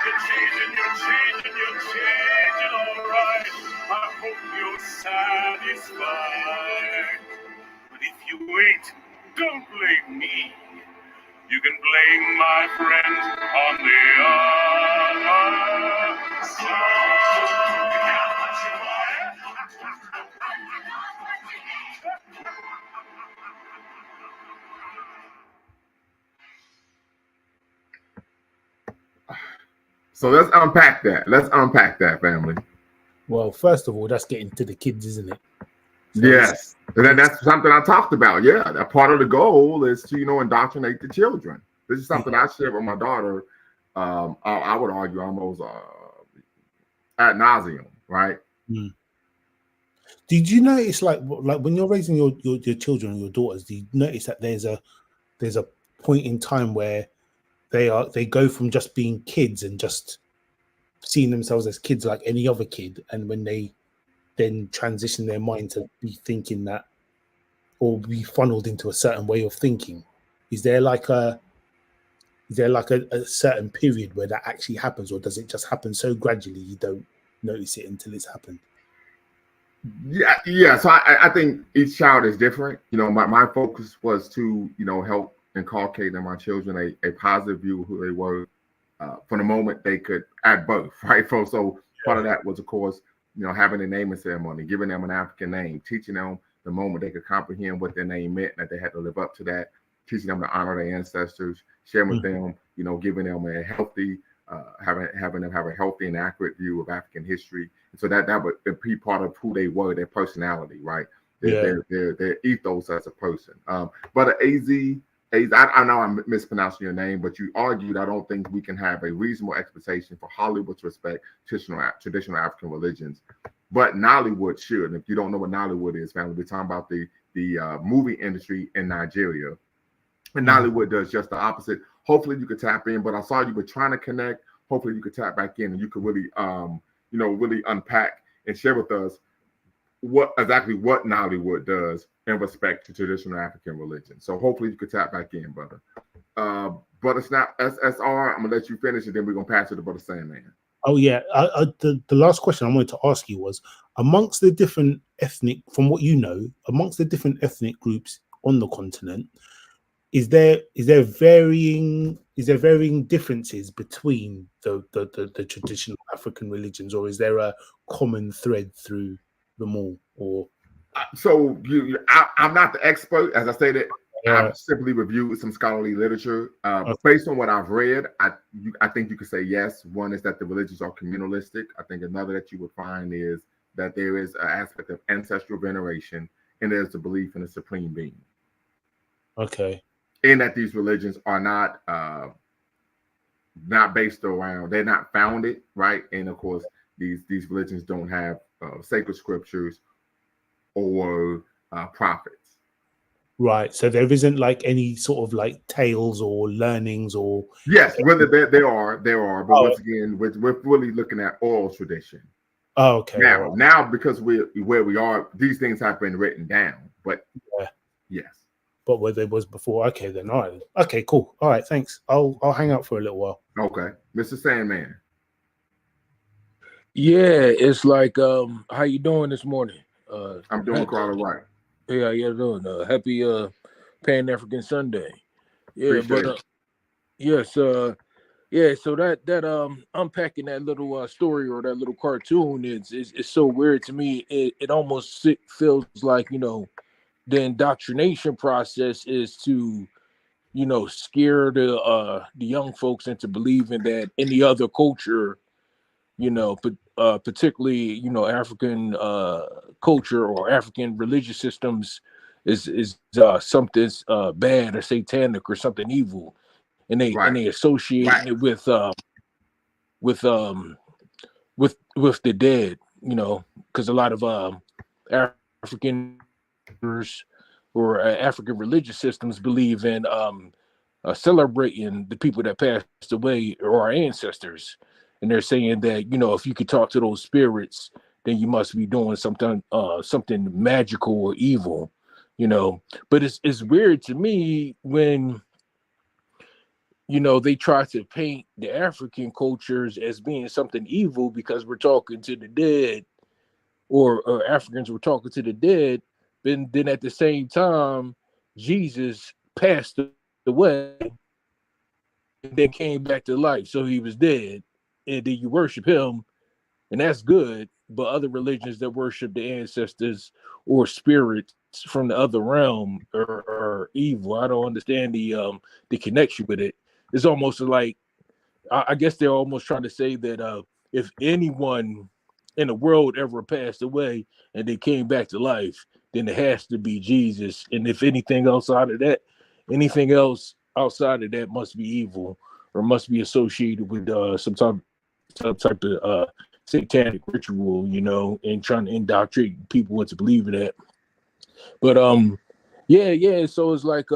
You're changing, all right. I hope you're satisfied. But if you ain't, don't blame me. You can blame my friends on the other side. So let's unpack that, family. Well, first of all, that's getting to the kids, isn't it? So Yes. That's something I talked about. Yeah, that part of the goal is to, indoctrinate the children. This is something I shared with my daughter. I would argue almost ad nauseum, right? Mm. Did you notice, like when you're raising your children, your daughters, do you notice that there's a point in time where they go from just being kids and just seeing themselves as kids like any other kid, and when they then transition their mind to be thinking that, or be funneled into a certain way of thinking? Is there like a certain period where that actually happens, or does it just happen so gradually you don't notice it until it's happened? Yeah. So I think each child is different. My focus was to, help inculcate in my children a positive view of who they were from the moment they could at birth, right? So part of that was, of course, having a naming ceremony, giving them an African name, teaching them the moment they could comprehend what their name meant, that they had to live up to that, teaching them to honor their ancestors, sharing with them, giving them a healthy, having them have a healthy and accurate view of African history. And so that would be part of who they were, their personality, right? Their ethos as a person. But I know I'm mispronouncing your name, but you argued I don't think we can have a reasonable expectation for Hollywood to respect traditional African religions, but Nollywood should. And if you don't know what Nollywood is, family, we're talking about the movie industry in Nigeria. And Nollywood does just the opposite. Hopefully you could tap in, but I saw you were trying to connect. Hopefully you could tap back in and you could really, really unpack and share with us what Nollywood does in respect to traditional African religion. So hopefully you could tap back in, brother. Brother Snap SSR, I'm gonna let you finish, and then we're gonna pass it to Brother Sandman. Oh yeah, the last question I wanted to ask you was, amongst the different ethnic, from what you know, amongst the different ethnic groups on the continent, is there varying differences between the traditional African religions, or is there a common thread through them all? Or So I'm not the expert, as I stated. uh, I've simply reviewed some scholarly literature. okay, Based on what I've read, I think you could say yes. One is that the religions are communalistic. I think another that you would find is that there is an aspect of ancestral veneration, and there's the belief in a supreme being. okay, In that these religions are not based around, they're not founded, right? And of course, these religions don't have sacred scriptures or prophets. right. So there isn't like any sort of like tales or learnings or Yes, whether there are, but oh, once again, we're really looking at oral tradition. oh okay, all right, Now, because we're where we are, these things have been written down. But yeah. yes, But where there was before, okay, then all right, okay, cool, all right, thanks. I'll hang out for a little while. okay, Mr. Sandman, Yeah, it's like how you doing this morning? I'm doing quite all right. Yeah, how you doing? Happy Pan African Sunday. Yeah, Appreciate but it. yes, yeah, so that unpacking that little story or that little cartoon is so weird to me. It almost feels like, the indoctrination process is to, scare the young folks into believing that any other culture, but particularly, African culture or African religious systems is something bad or satanic or something evil, and Right, they associate right, it with with the dead, because a lot of African or African religious systems believe in celebrating the people that passed away or our ancestors, and they're saying that, if you could talk to those spirits, then you must be doing something magical or evil, But it's weird to me when, they try to paint the African cultures as being something evil because we're talking to the dead, or Africans were talking to the dead. Then at the same time, Jesus passed away and then came back to life. So he was dead, and then you worship him, and that's good. But other religions that worship the ancestors or spirits from the other realm are evil. I don't understand the connection with it. It's almost like, I guess they're almost trying to say that if anyone in the world ever passed away and they came back to life, then it has to be Jesus. And if anything anything else outside of that must be evil or must be associated with some type of satanic ritual, and trying to indoctrinate people into believing that. But yeah. So it's like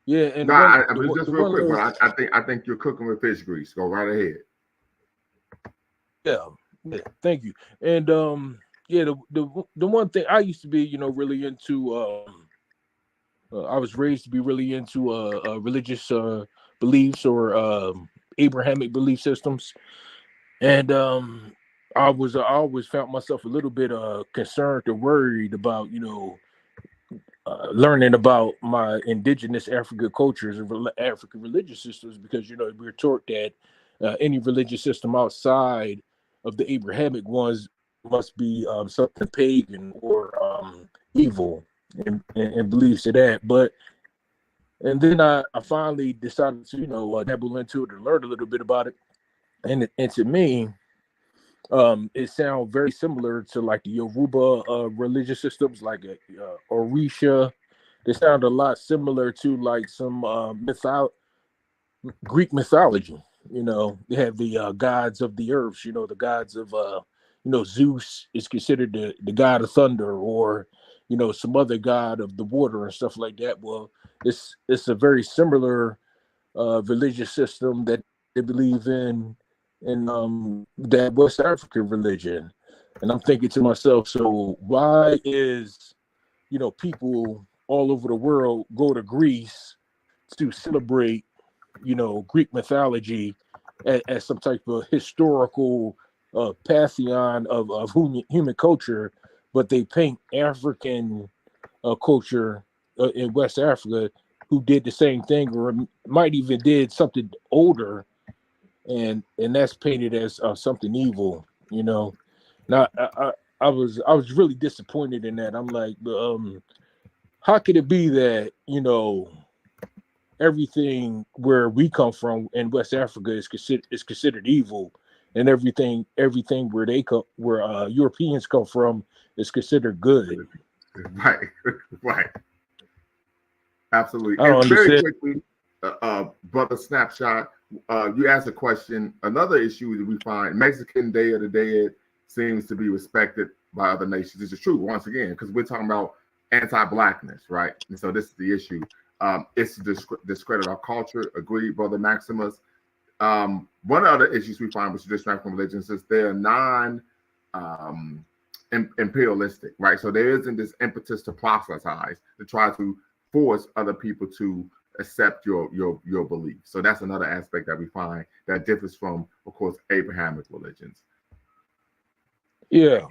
yeah, and no, one I mean, just the real one quick, little but I think you're cooking with fish grease. Go right ahead. yeah, thank you. And yeah, the one thing I used to be, really into. I was raised to be really into religious beliefs or Abrahamic belief systems, and I always found myself a little bit concerned or worried about, learning about my indigenous African cultures and African religious systems, because we're taught that any religious system outside of the Abrahamic ones must be something pagan or evil, and beliefs to that. But and then I finally decided to dabble into it and learn a little bit about it, and to me, it sounds very similar to like the Yoruba religious systems, like Orisha. They sound a lot similar to like some Greek mythology. They have the gods of the earth. The gods of Zeus is considered the god of thunder, or some other god of the water and stuff like that. Well, it's a very similar religious system that they believe in that West African religion. And I'm thinking to myself, so why is people all over the world go to Greece to celebrate, Greek mythology as some type of historical pantheon of human culture, but they paint African culture in West Africa who did the same thing, or might even did something older, and that's painted as something evil. Now I was really disappointed in that. I'm like, how could it be that everything where we come from in West Africa is considered evil, and everything where they come, where Europeans come from, is considered good? Right, right. Absolutely. I don't And very understand. quickly, brother Snapshot, you asked a question. Another issue that we find, Mexican Day of the Dead seems to be respected by other nations. This is true, once again, because we're talking about anti-blackness, right? And so this is the issue. It's to discredit our culture. Agreed, brother Maximus. One of the other issues we find with traditional African religions is they're imperialistic, right? So there isn't this impetus to proselytize, to try to force other people to accept your beliefs. So that's another aspect that we find that differs from, of course, Abrahamic religions. Yeah,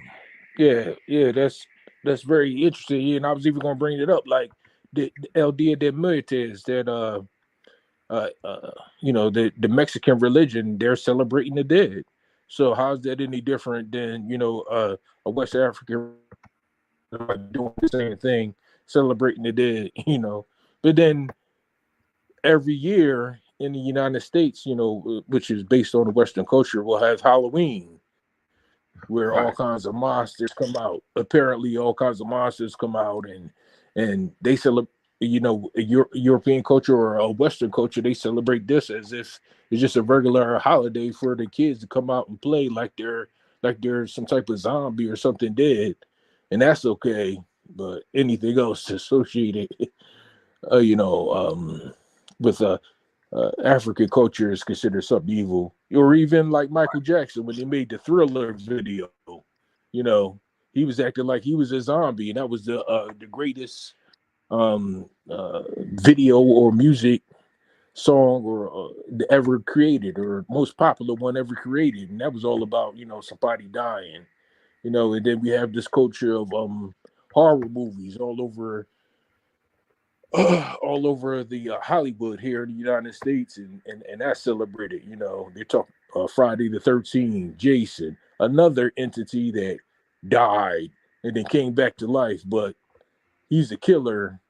that's very interesting. And I was even going to bring it up, like the El Dia de Muertos, that the Mexican religion, they're celebrating the dead. So how's that any different than a West African doing the same thing, celebrating the dead? But then every year in the United States, which is based on the Western culture, we'll have Halloween, where all Right. kinds of monsters come out. Apparently, all kinds of monsters come out, and they celebrate. European culture or a Western culture, they celebrate this as if it's just a regular holiday for the kids to come out and play like they're some type of zombie or something dead, and that's okay. But anything else associated, with African culture is considered something evil. Or even like Michael Jackson when they made the Thriller video, he was acting like he was a zombie, and that was the greatest video or music song or ever created, or most popular one ever created, and that was all about somebody dying. And then we have this culture of horror movies all over all over the Hollywood here in the United States, and that's celebrated. They talk Friday the 13th, Jason, another entity that died and then came back to life, but he's a killer.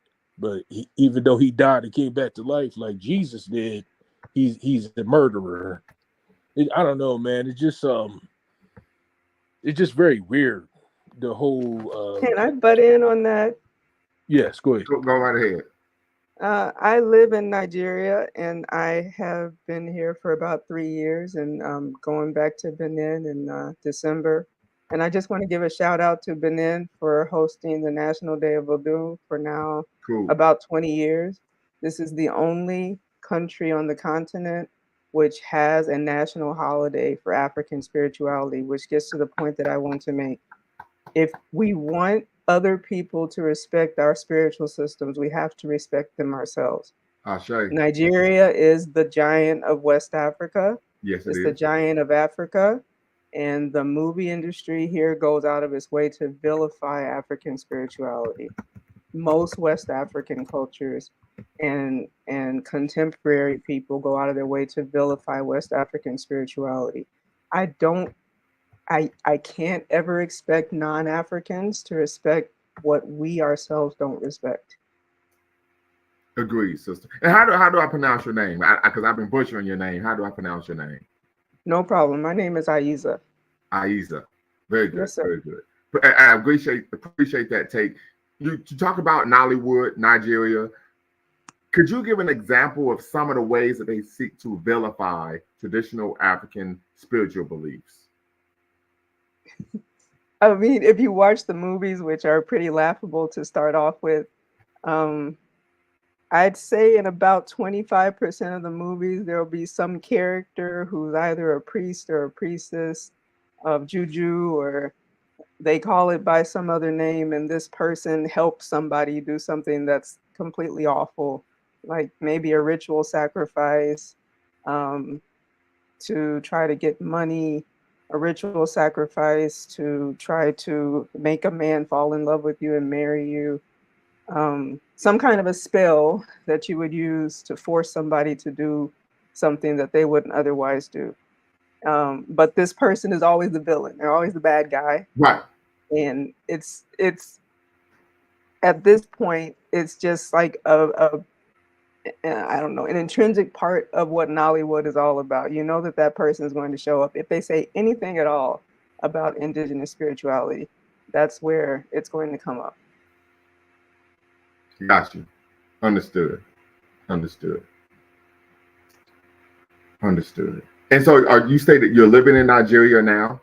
But even though he died and came back to life like Jesus did, he's a murderer. I don't know, man. It's just very weird. The whole Can I butt in on that? yes, go ahead. Go right ahead. I live in Nigeria, and I have been here for about 3 years, and going back to Benin in December. And I just want to give a shout out to Benin for hosting the National Day of Vodou for now Cool. about 20 years. This is the only country on the continent which has a national holiday for African spirituality, which gets to the point that I want to make. If we want other people to respect our spiritual systems, we have to respect them ourselves. Ashe. Nigeria is the giant of West Africa. Yes, it It's the is. giant of Africa. And the movie industry here goes out of its way to vilify African spirituality. Most West African cultures and contemporary people go out of their way to vilify West African spirituality. I don't I can't ever expect non-Africans to respect what we ourselves don't respect. Agreed, sister. And how do I pronounce your name? Because I've been butchering your name. How do I pronounce your name? No problem. My name is Aiza. Aiza. Very good. Yes, sir. Very good. I appreciate that take. You talk about Nollywood, Nigeria. Could you give an example of some of the ways that they seek to vilify traditional African spiritual beliefs? I mean, if you watch the movies, which are pretty laughable to start off with, I'd say in about 25% of the movies, there'll be some character who's either a priest or a priestess of juju, or they call it by some other name, and this person helps somebody do something that's completely awful. like maybe a ritual sacrifice to try to get money, a ritual sacrifice to try to make a man fall in love with you and marry you, some kind of a spell that you would use to force somebody to do something that they wouldn't otherwise do. But this person is always the villain. They're always the bad guy. Right. And it's at this point, it's just like I don't know, an intrinsic part of what Nollywood is all about. You know that that person is going to show up. If they say anything at all about indigenous spirituality, that's where it's going to come up. Got you. Understood. Understood. Understood. And so you say that you're living in Nigeria now?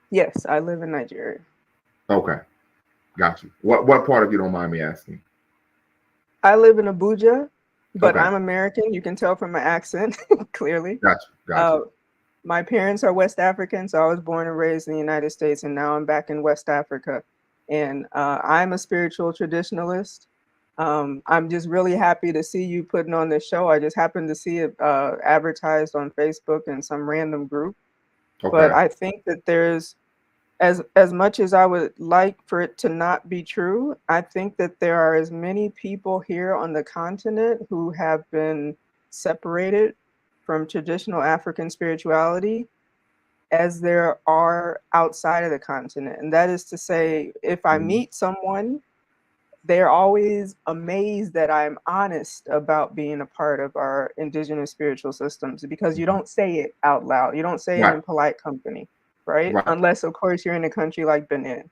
Yes, I live in Nigeria. Okay. Got you. What part, if you don't mind me asking? I live in Abuja, but Okay. I'm American. You can tell from my accent clearly. Got you. Got you. My parents are West African, so I was born and raised in the United States, and now I'm back in West Africa. And I'm a spiritual traditionalist. I'm just really happy to see you putting on this show. I just happened to see it advertised on Facebook in some random group. Okay. But I think that there's, as much as I would like for it to not be true, I think that there are as many people here on the continent who have been separated from traditional African spirituality as there are outside of the continent. And that is to say, if I meet someone, they're always amazed that I'm honest about being a part of our indigenous spiritual systems, because you don't say it out loud. You don't say it in polite company, right? Unless, of course, you're in a country like Benin.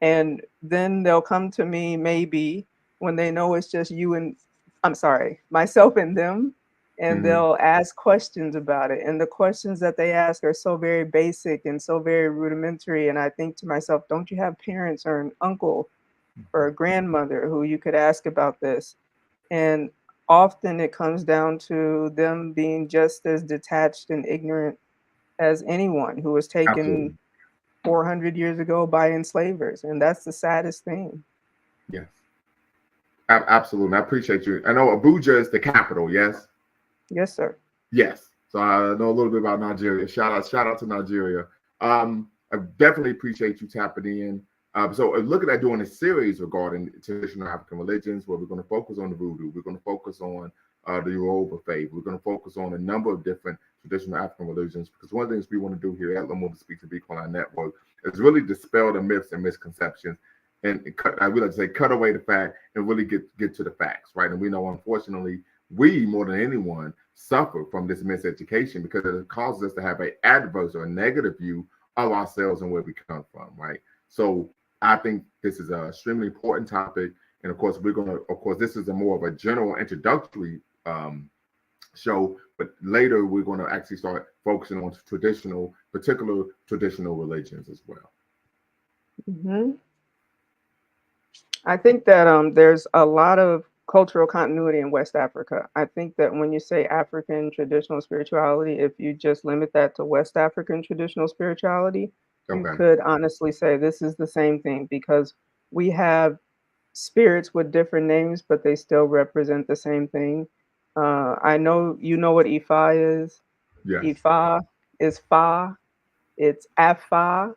And then they'll come to me maybe when they know it's just you and, I'm sorry, myself and them, and they'll ask questions about it. And the questions that they ask are so very basic and so very rudimentary. And I think to myself, don't you have parents or an uncle or a grandmother who you could ask about this? And often it comes down to them being just as detached and ignorant as anyone who was taken Absolutely. 400 years ago by enslavers. And that's the saddest thing. Yes. Absolutely. I appreciate you. I know Abuja is the capital, yes? Yes, sir. Yes. So I know a little bit about Nigeria. Shout out to Nigeria. I definitely appreciate you tapping in. So looking at doing a series regarding traditional African religions, where we're going to focus on the voodoo, we're going to focus on the Yoruba faith, we're going to focus on a number of different traditional African religions, because one of the things we want to do here at Lumumba Speaks to Be Online Network is really dispel the myths and misconceptions, and I would like to say cut away the fact and really get to the facts, right? And we know, unfortunately, we more than anyone suffer from this miseducation because it causes us to have an adverse or a negative view of ourselves and where we come from, right? So I think this is an extremely important topic. And of course, this is a more of a general introductory show, but later we're going to actually start focusing on particular traditional religions as well. I think that there's a lot of cultural continuity in West Africa. I think that when you say African traditional spirituality, if you just limit that to West African traditional spirituality, you could honestly say this is the same thing, because we have spirits with different names, but they still represent the same thing. I know you know what Ifa is. Yes. Ifa is Fa. It's Afa.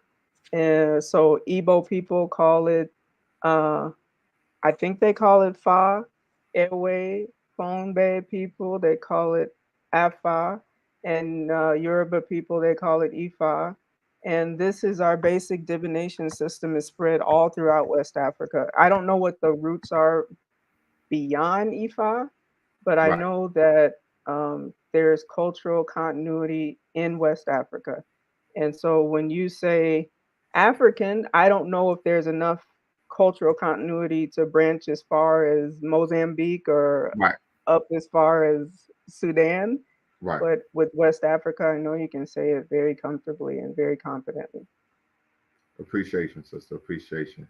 So Igbo people call it, I think they call it Fa. Ewe, Fonbe people, they call it Afa. And Yoruba people, they call it Ifa. And this is our basic divination system, is spread all throughout West Africa. I don't know what the roots are beyond Ifa, but I know that there's cultural continuity in West Africa. And so when you say African, I don't know if there's enough cultural continuity to branch as far as Mozambique or up as far as Sudan. But with West Africa, I know you can say it very comfortably and very confidently. Appreciation, sister. Appreciation.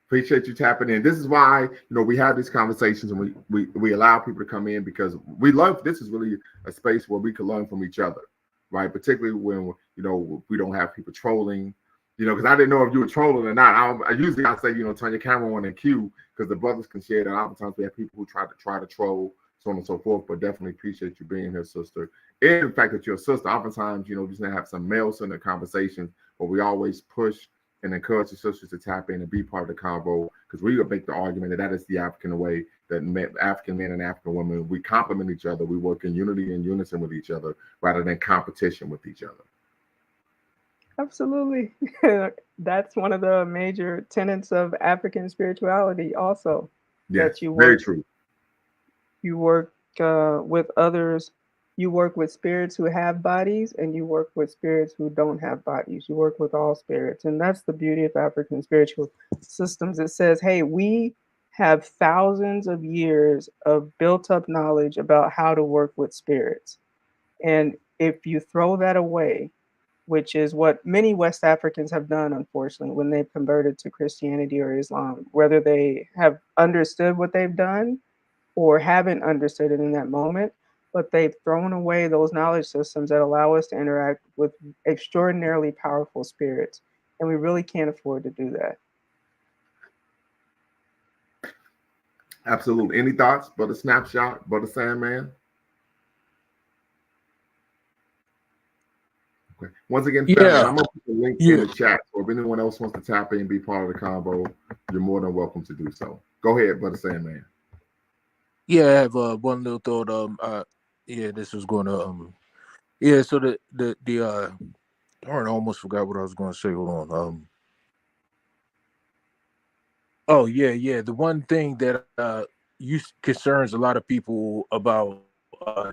Appreciate you tapping in. This is why, we have these conversations and we allow people to come in, because we love, this is really a space where we can learn from each other, right? Particularly when, we don't have people trolling, because I didn't know if you were trolling or not. I say, turn your camera on and cue, because the brothers can share that. Oftentimes we have people who try to troll, so on and so forth. But definitely appreciate you being here, sister. And the fact that you're a sister, oftentimes, we just have some male-centered conversations, but we always push and encourage the sisters to tap in and be part of the convo, because we would make the argument that is the African way, that African men and African women, we complement each other, we work in unity and unison with each other rather than competition with each other. Absolutely. That's one of the major tenets of African spirituality also. Yes, that you very work true. you work with others. You work with spirits who have bodies, and you work with spirits who don't have bodies. You work with all spirits. And that's the beauty of African spiritual systems. It says, hey, we have thousands of years of built up knowledge about how to work with spirits. And if you throw that away, which is what many West Africans have done, unfortunately, when they've converted to Christianity or Islam, whether they have understood what they've done or haven't understood it in that moment, but they've thrown away those knowledge systems that allow us to interact with extraordinarily powerful spirits. And we really can't afford to do that. Absolutely. Any thoughts, Brother Snapshot, Brother Sandman? Okay. Once again, family, Yeah. I'm going to put the link in the chat. So if anyone else wants to tap in and be part of the combo, you're more than welcome to do so. Go ahead, Brother Sandman. Yeah, I have one little thought. This was going to so darn, I almost forgot what I was going to say. Hold on. The one thing that concerns a lot of people about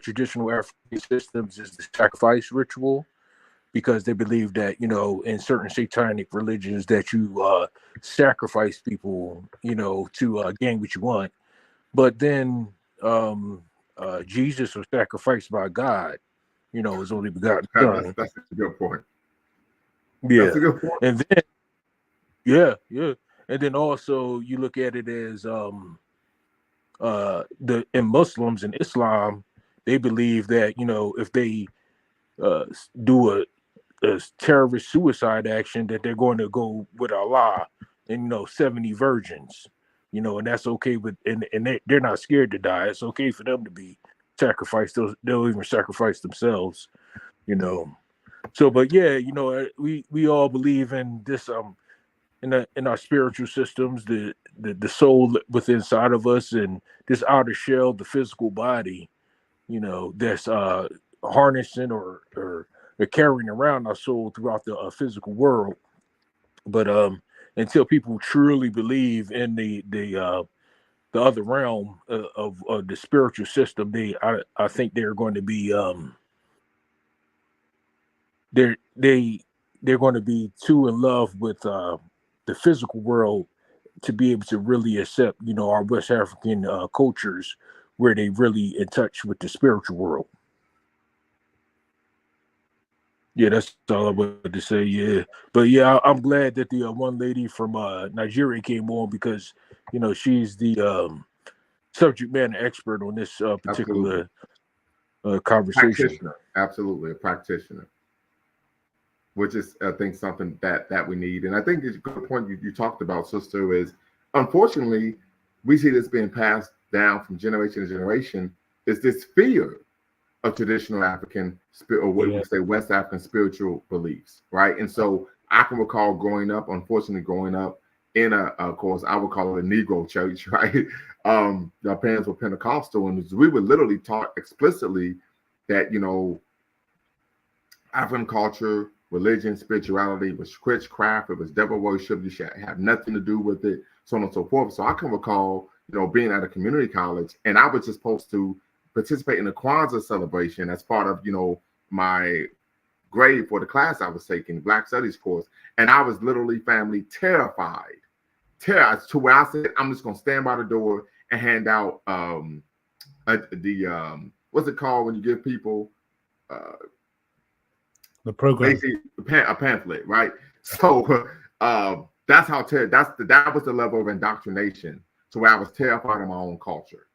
traditional African systems is the sacrifice ritual, because they believe that, in certain satanic religions, that you sacrifice people, to gain what you want. But then Jesus was sacrificed by God, his only begotten son. That's a good point. Yeah. That's a good point. And then, yeah. And then also you look at it as in Muslims and Islam, they believe that, if they do a terrorist suicide action, that they're going to go with Allah and 70 virgins, and that's okay with, and they're not scared to die. It's okay for them to be sacrificed. They'll even sacrifice themselves, So, but yeah, we all believe in this in our spiritual systems, the soul within inside of us, and this outer shell, the physical body, that's harnessing or carrying around our soul throughout the physical world. But until people truly believe in the other realm of the spiritual system, I think they're going to be they're going to be too in love with the physical world to be able to really accept, our West African cultures, where they really in touch with the spiritual world. Yeah, that's all I wanted to say. Yeah, but yeah, I'm glad that the one lady from Nigeria came on, because she's the subject matter expert on this particular conversation. Absolutely, a practitioner, which is, I think, something that we need. And I think it's a good point you talked about, sister, is unfortunately we see this being passed down from generation to generation, is this fear of traditional African, or what we say West African spiritual beliefs, right? And so I can recall growing up in of course, I would call it a Negro church, right? Our parents were Pentecostal, and we were literally taught explicitly that, African culture, religion, spirituality was witchcraft, it was devil worship, you should have nothing to do with it, so on and so forth. So I can recall, being at a community college, and I was just supposed to participate in the Kwanzaa celebration as part of, my grade for the class I was taking, Black Studies course. And I was literally, family, terrified to where I said, I'm just going to stand by the door and hand out what's it called when you give people the program, basically a pamphlet, right? So that's how that was the level of indoctrination, to where I was terrified of my own culture.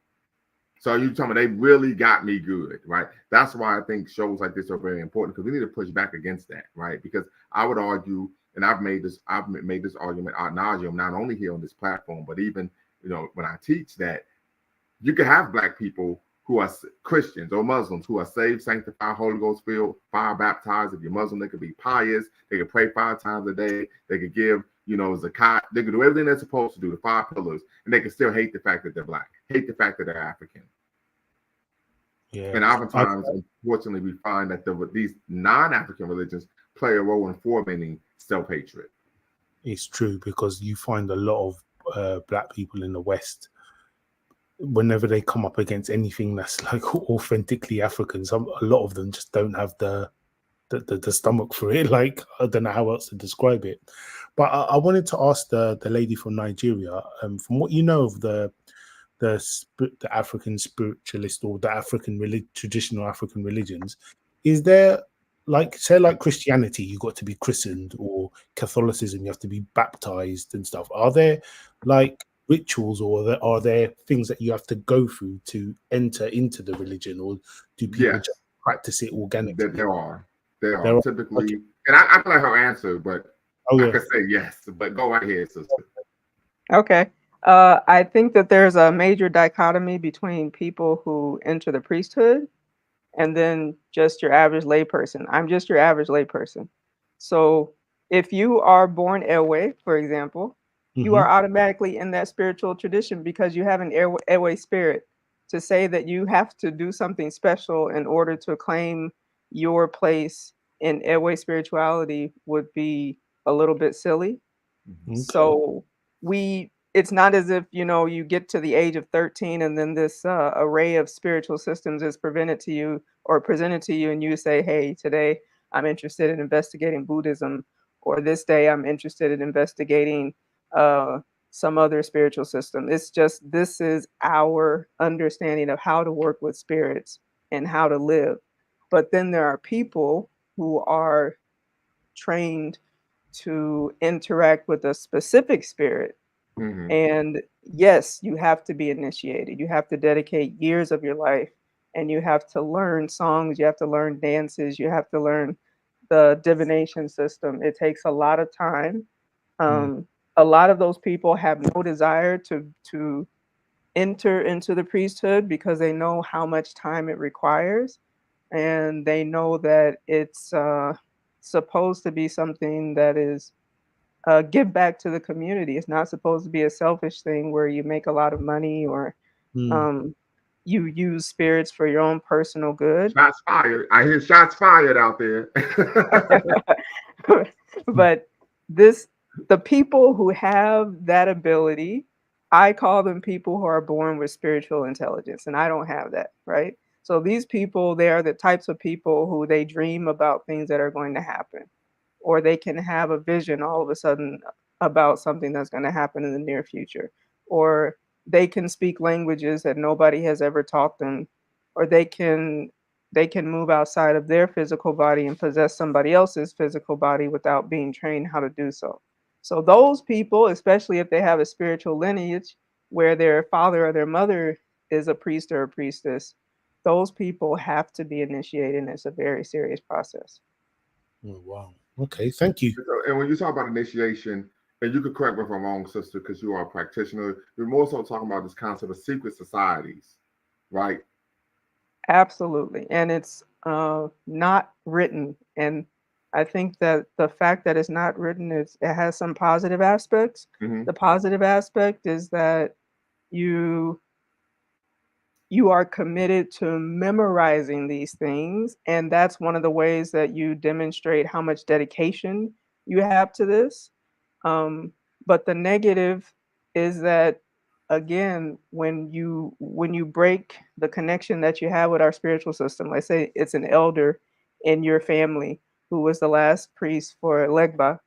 So you talking about, they really got me good, right? That's why I think shows like this are very important, because we need to push back against that, right? Because I would argue, and I've made this argument ad nauseum, not only here on this platform, but even when I teach, that you can have Black people who are Christians or Muslims who are saved, sanctified, Holy Ghost filled, fire baptized. If you're Muslim, they could be pious. They could pray 5 times a day. They could give, zakat. They could do everything they're supposed to do, the 5 pillars, and they can still hate the fact that they're black, hate the fact that they're African. Yeah. And oftentimes, unfortunately, we find that these non-African religions play a role in forming self-hatred. It's true, because you find a lot of black people in the West, whenever they come up against anything that's like authentically African, a lot of them just don't have the stomach for it. Like, I don't know how else to describe it. But I wanted to ask the lady from Nigeria, from what you know of the African spiritualist or the traditional African religions, is there, like, say, like Christianity, you got to be christened, or Catholicism, you have to be baptized and stuff? Are there like rituals, or are there things that you have to go through to enter into the religion, or do people just practice it organically? There are typically, okay. And I feel like her answer, but yeah. I could say yes, but go right ahead, sister. Okay. I think that there's a major dichotomy between people who enter the priesthood and then just your average layperson. I'm just your average layperson. So if you are born Ewe, for example, you are automatically in that spiritual tradition because you have an Ewe spirit. To say that you have to do something special in order to claim your place in Ewe spirituality would be a little bit silly. Okay. So it's not as if, you get to the age of 13 and then this array of spiritual systems is presented to you and you say, hey, today I'm interested in investigating Buddhism, or this day I'm interested in investigating some other spiritual system. It's just, this is our understanding of how to work with spirits and how to live. But then there are people who are trained to interact with a specific spirit. And yes, you have to be initiated. You have to dedicate years of your life, and you have to learn songs, you have to learn dances, you have to learn the divination system. It takes a lot of time. A lot of those people have no desire to enter into the priesthood because they know how much time it requires, and they know that it's supposed to be something that is give back to the community. It's not supposed to be a selfish thing where you make a lot of money, or you use spirits for your own personal good. Shots fired. I hear shots fired out there. But the people who have that ability, I call them people who are born with spiritual intelligence, and I don't have that, right? So these people, they are the types of people who they dream about things that are going to happen, or they can have a vision all of a sudden about something that's going to happen in the near future, or they can speak languages that nobody has ever taught them, or they can move outside of their physical body and possess somebody else's physical body without being trained how to do so. So those people, especially if they have a spiritual lineage where their father or their mother is a priest or a priestess, those people have to be initiated, and it's a very serious process. Oh, wow. Okay, thank you. And when you talk about initiation, and you could correct me if I'm wrong, sister, because you are a practitioner, you're more so talking about this concept of secret societies, right? Absolutely. And it's not written. And I think that the fact that it's not written it has some positive aspects. The positive aspect is that you are committed to memorizing these things, and that's one of the ways that you demonstrate how much dedication you have to this. But the negative is that, again, when you break the connection that you have with our spiritual system, let's say it's an elder in your family who was the last priest for Legba.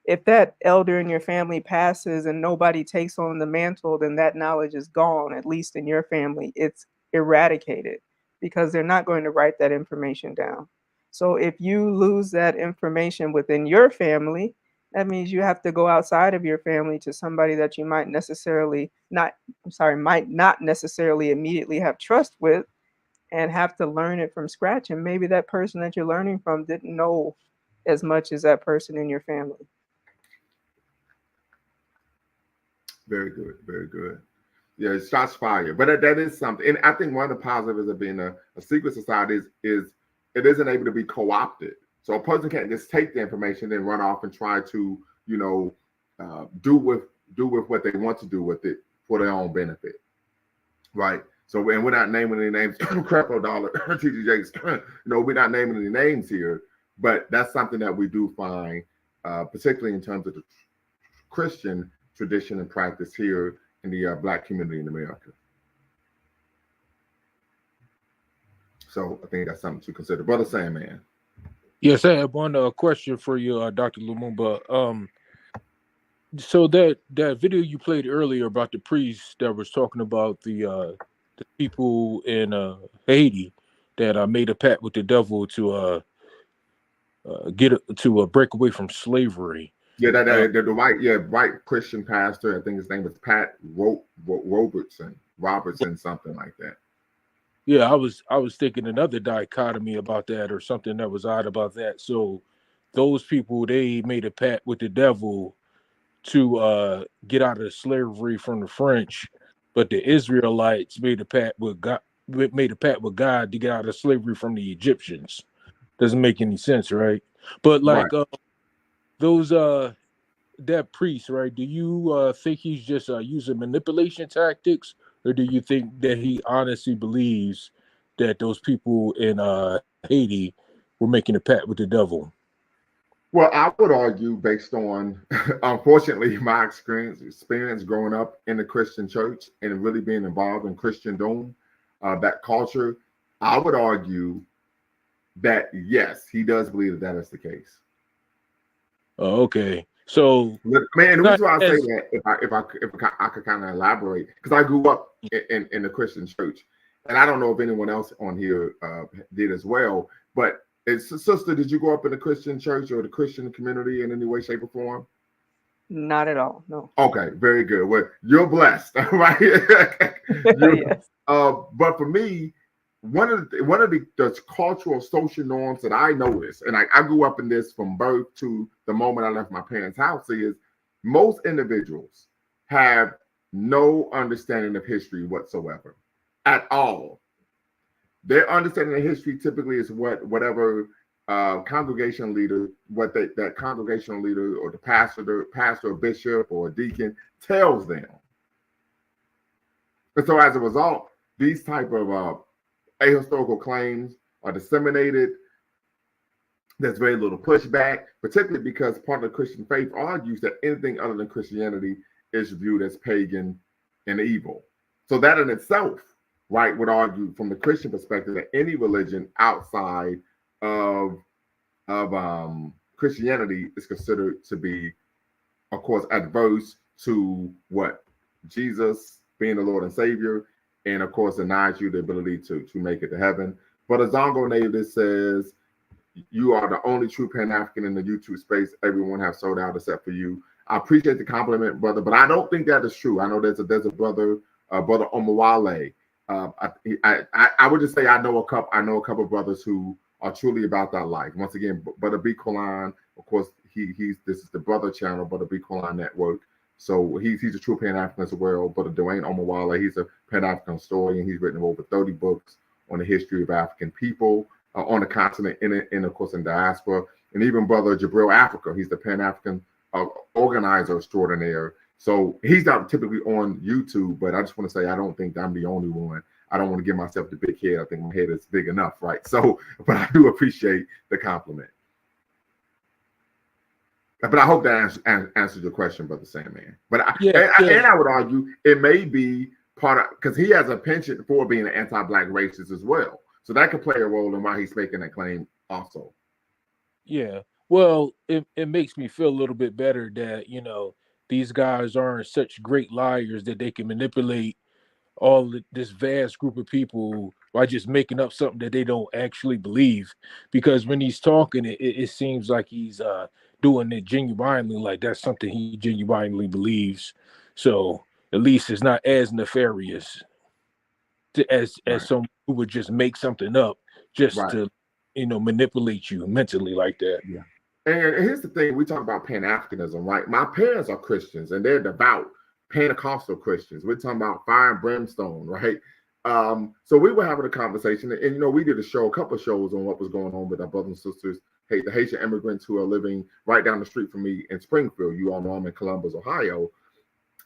If that elder in your family passes and nobody takes on the mantle, then that knowledge is gone. At least in your family, it's eradicated because they're not going to write that information down. So if you lose that information within your family, that means you have to go outside of your family to somebody that you might not necessarily immediately have trust with, and have to learn it from scratch. And maybe that person that you're learning from didn't know as much as that person in your family. Very good, very good. Yeah, shots fired. But that is something. And I think one of the positives of being a secret society is it isn't able to be co-opted. So a person can't just take the information and run off and try to, do with what they want to do with it for their own benefit. Right. So, and we're not naming any names, Crapo Dollar, TGJs, we're not naming any names here, but that's something that we do find, particularly in terms of the Christian tradition and practice here in the Black community in America. So I think that's something to consider. Brother Sandman. Yes, I have one question for you, Dr. Lumumba. So that video you played earlier about the priest that was talking about the people in Haiti that made a pact with the devil to break away from slavery. Yeah, the white Christian pastor. I think his name was Pat Robertson, something like that. Yeah, I was thinking another dichotomy about that, or something that was odd about that. So those people, they made a pact with the devil to get out of slavery from the French, but the Israelites made a pact with God. Made a pact with God to get out of slavery from the Egyptians. Doesn't make any sense, right? But like those that priest, right? Do you think he's just using manipulation tactics, or do you think that he honestly believes that those people in Haiti were making a pact with the devil? Well, I would argue, based on, unfortunately, my experience growing up in the Christian church and really being involved in Christendom, that culture, I would argue that yes, he does believe that is the case. Oh, okay. So, man, the reason why I say that, if I could kind of elaborate, because I grew up in the Christian church, and I don't know if anyone else on here did as well, but sister, did you grow up in the Christian church or the Christian community in any way, shape, or form? Not at all. No. Okay, very good. Well, you're blessed, right? Yes. But for me, one of the cultural social norms that I noticed, and I grew up in this from birth to the moment I left my parents' house, is most individuals have no understanding of history whatsoever, at all. Their understanding of history typically is whatever congregation leader, that congregational leader or the pastor or bishop or deacon tells them. And so as a result, these type of ahistorical claims are disseminated. There's very little pushback, particularly because part of the Christian faith argues that anything other than Christianity is viewed as pagan and evil. So that in itself, right, would argue from the Christian perspective that any religion outside of Christianity is considered to be, of course, adverse to what? Jesus being the Lord and Savior, and of course denies you the ability to make it to heaven. But a Zongo native says, you are the only true Pan-African in the YouTube space. Everyone has sold out except for you. I appreciate the compliment, brother, but I don't think that is true. I know there's a brother, brother Omawale. I would just say I know a couple of brothers who are truly about that life. Once again, Brother B. Kolan, of course, this is the brother channel, Brother B. Kolan Network. So he's a true Pan-African as well. Brother Dwayne Omawale, he's a Pan-African historian. He's written over 30 books on the history of African people on the continent, and of course in diaspora. And even Brother Jabril Africa, he's the Pan-African organizer extraordinaire. So he's not typically on YouTube, but I just want to say I don't think I'm the only one. I don't want to give myself the big head. I think my head is big enough, right? So, but I do appreciate the compliment. But I hope that answers your question, Brother Sandman. But I would argue it may be part of, because he has a penchant for being an anti-Black racist as well. So that could play a role in why he's making that claim also. Yeah. Well, it makes me feel a little bit better that, these guys aren't such great liars that they can manipulate all this vast group of people by just making up something that they don't actually believe. Because when he's talking, it seems like he's doing it genuinely, like that's something he genuinely believes. So at least it's not as nefarious as someone who would just make something up just to manipulate you mentally like that. Yeah. And here's the thing, we talk about Pan-Africanism, right? My parents are Christians and they're devout. Pentecostal Christians. We're talking about fire and brimstone, right? So we were having a conversation, and we did a couple of shows on what was going on with our brothers and sisters, the Haitian immigrants who are living right down the street from me in Springfield. You all know I'm in Columbus, Ohio.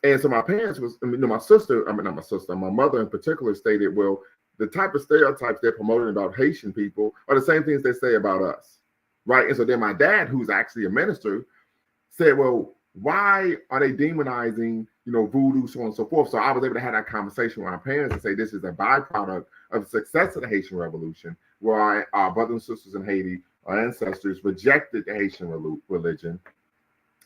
And so my parents my sister, not my sister, my mother in particular stated, well, the type of stereotypes they're promoting about Haitian people are the same things they say about us, right? And so then my dad, who's actually a minister, said, well, why are they demonizing, voodoo, so on and so forth? So I was able to have that conversation with my parents and say this is a byproduct of the success of the Haitian Revolution, where our brothers and sisters in Haiti, our ancestors, rejected the Haitian religion.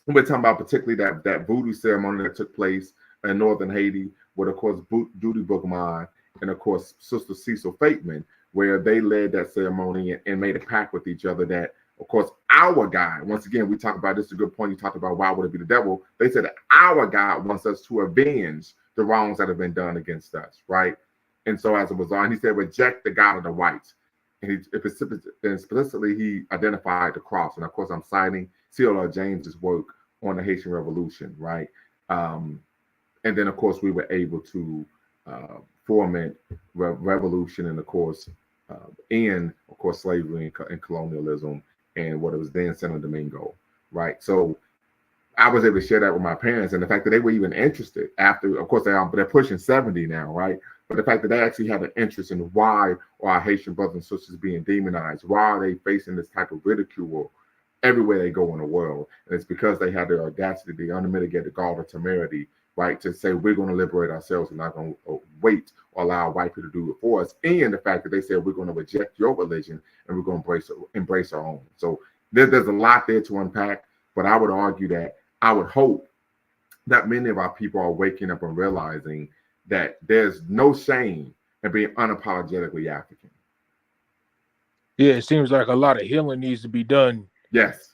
And we're talking about particularly that voodoo ceremony that took place in northern Haiti, with, of course, Duty Bookman and, of course, Sister Cecil Fateman, where they led that ceremony and made a pact with each other that, of course, our God, once again, we talk about this, is a good point. You talked about why would it be the devil? They said that our God wants us to avenge the wrongs that have been done against us, right? And so as a result, and he said, reject the God of the whites. And explicitly, he identified the cross. And of course, I'm citing C.L.R. James's work on the Haitian Revolution, right? And then, of course, we were able to foment revolution and, of course, end, of course, slavery and colonialism and what it was then Santo Domingo, right? So I was able to share that with my parents, and the fact that they were even interested after, of course, they're pushing 70 now, right? But the fact that they actually had an interest in why are our Haitian brothers and sisters being demonized? Why are they facing this type of ridicule everywhere they go in the world? And it's because they had the audacity, the unmitigated gall of temerity, right, to say we're going to liberate ourselves and not going to wait or allow white people to do it for us. And the fact that they said we're going to reject your religion and we're going to embrace our own. So there's a lot there to unpack, but I would argue that I would hope that many of our people are waking up and realizing that there's no shame in being unapologetically African. Yeah, it seems like a lot of healing needs to be done. Yes,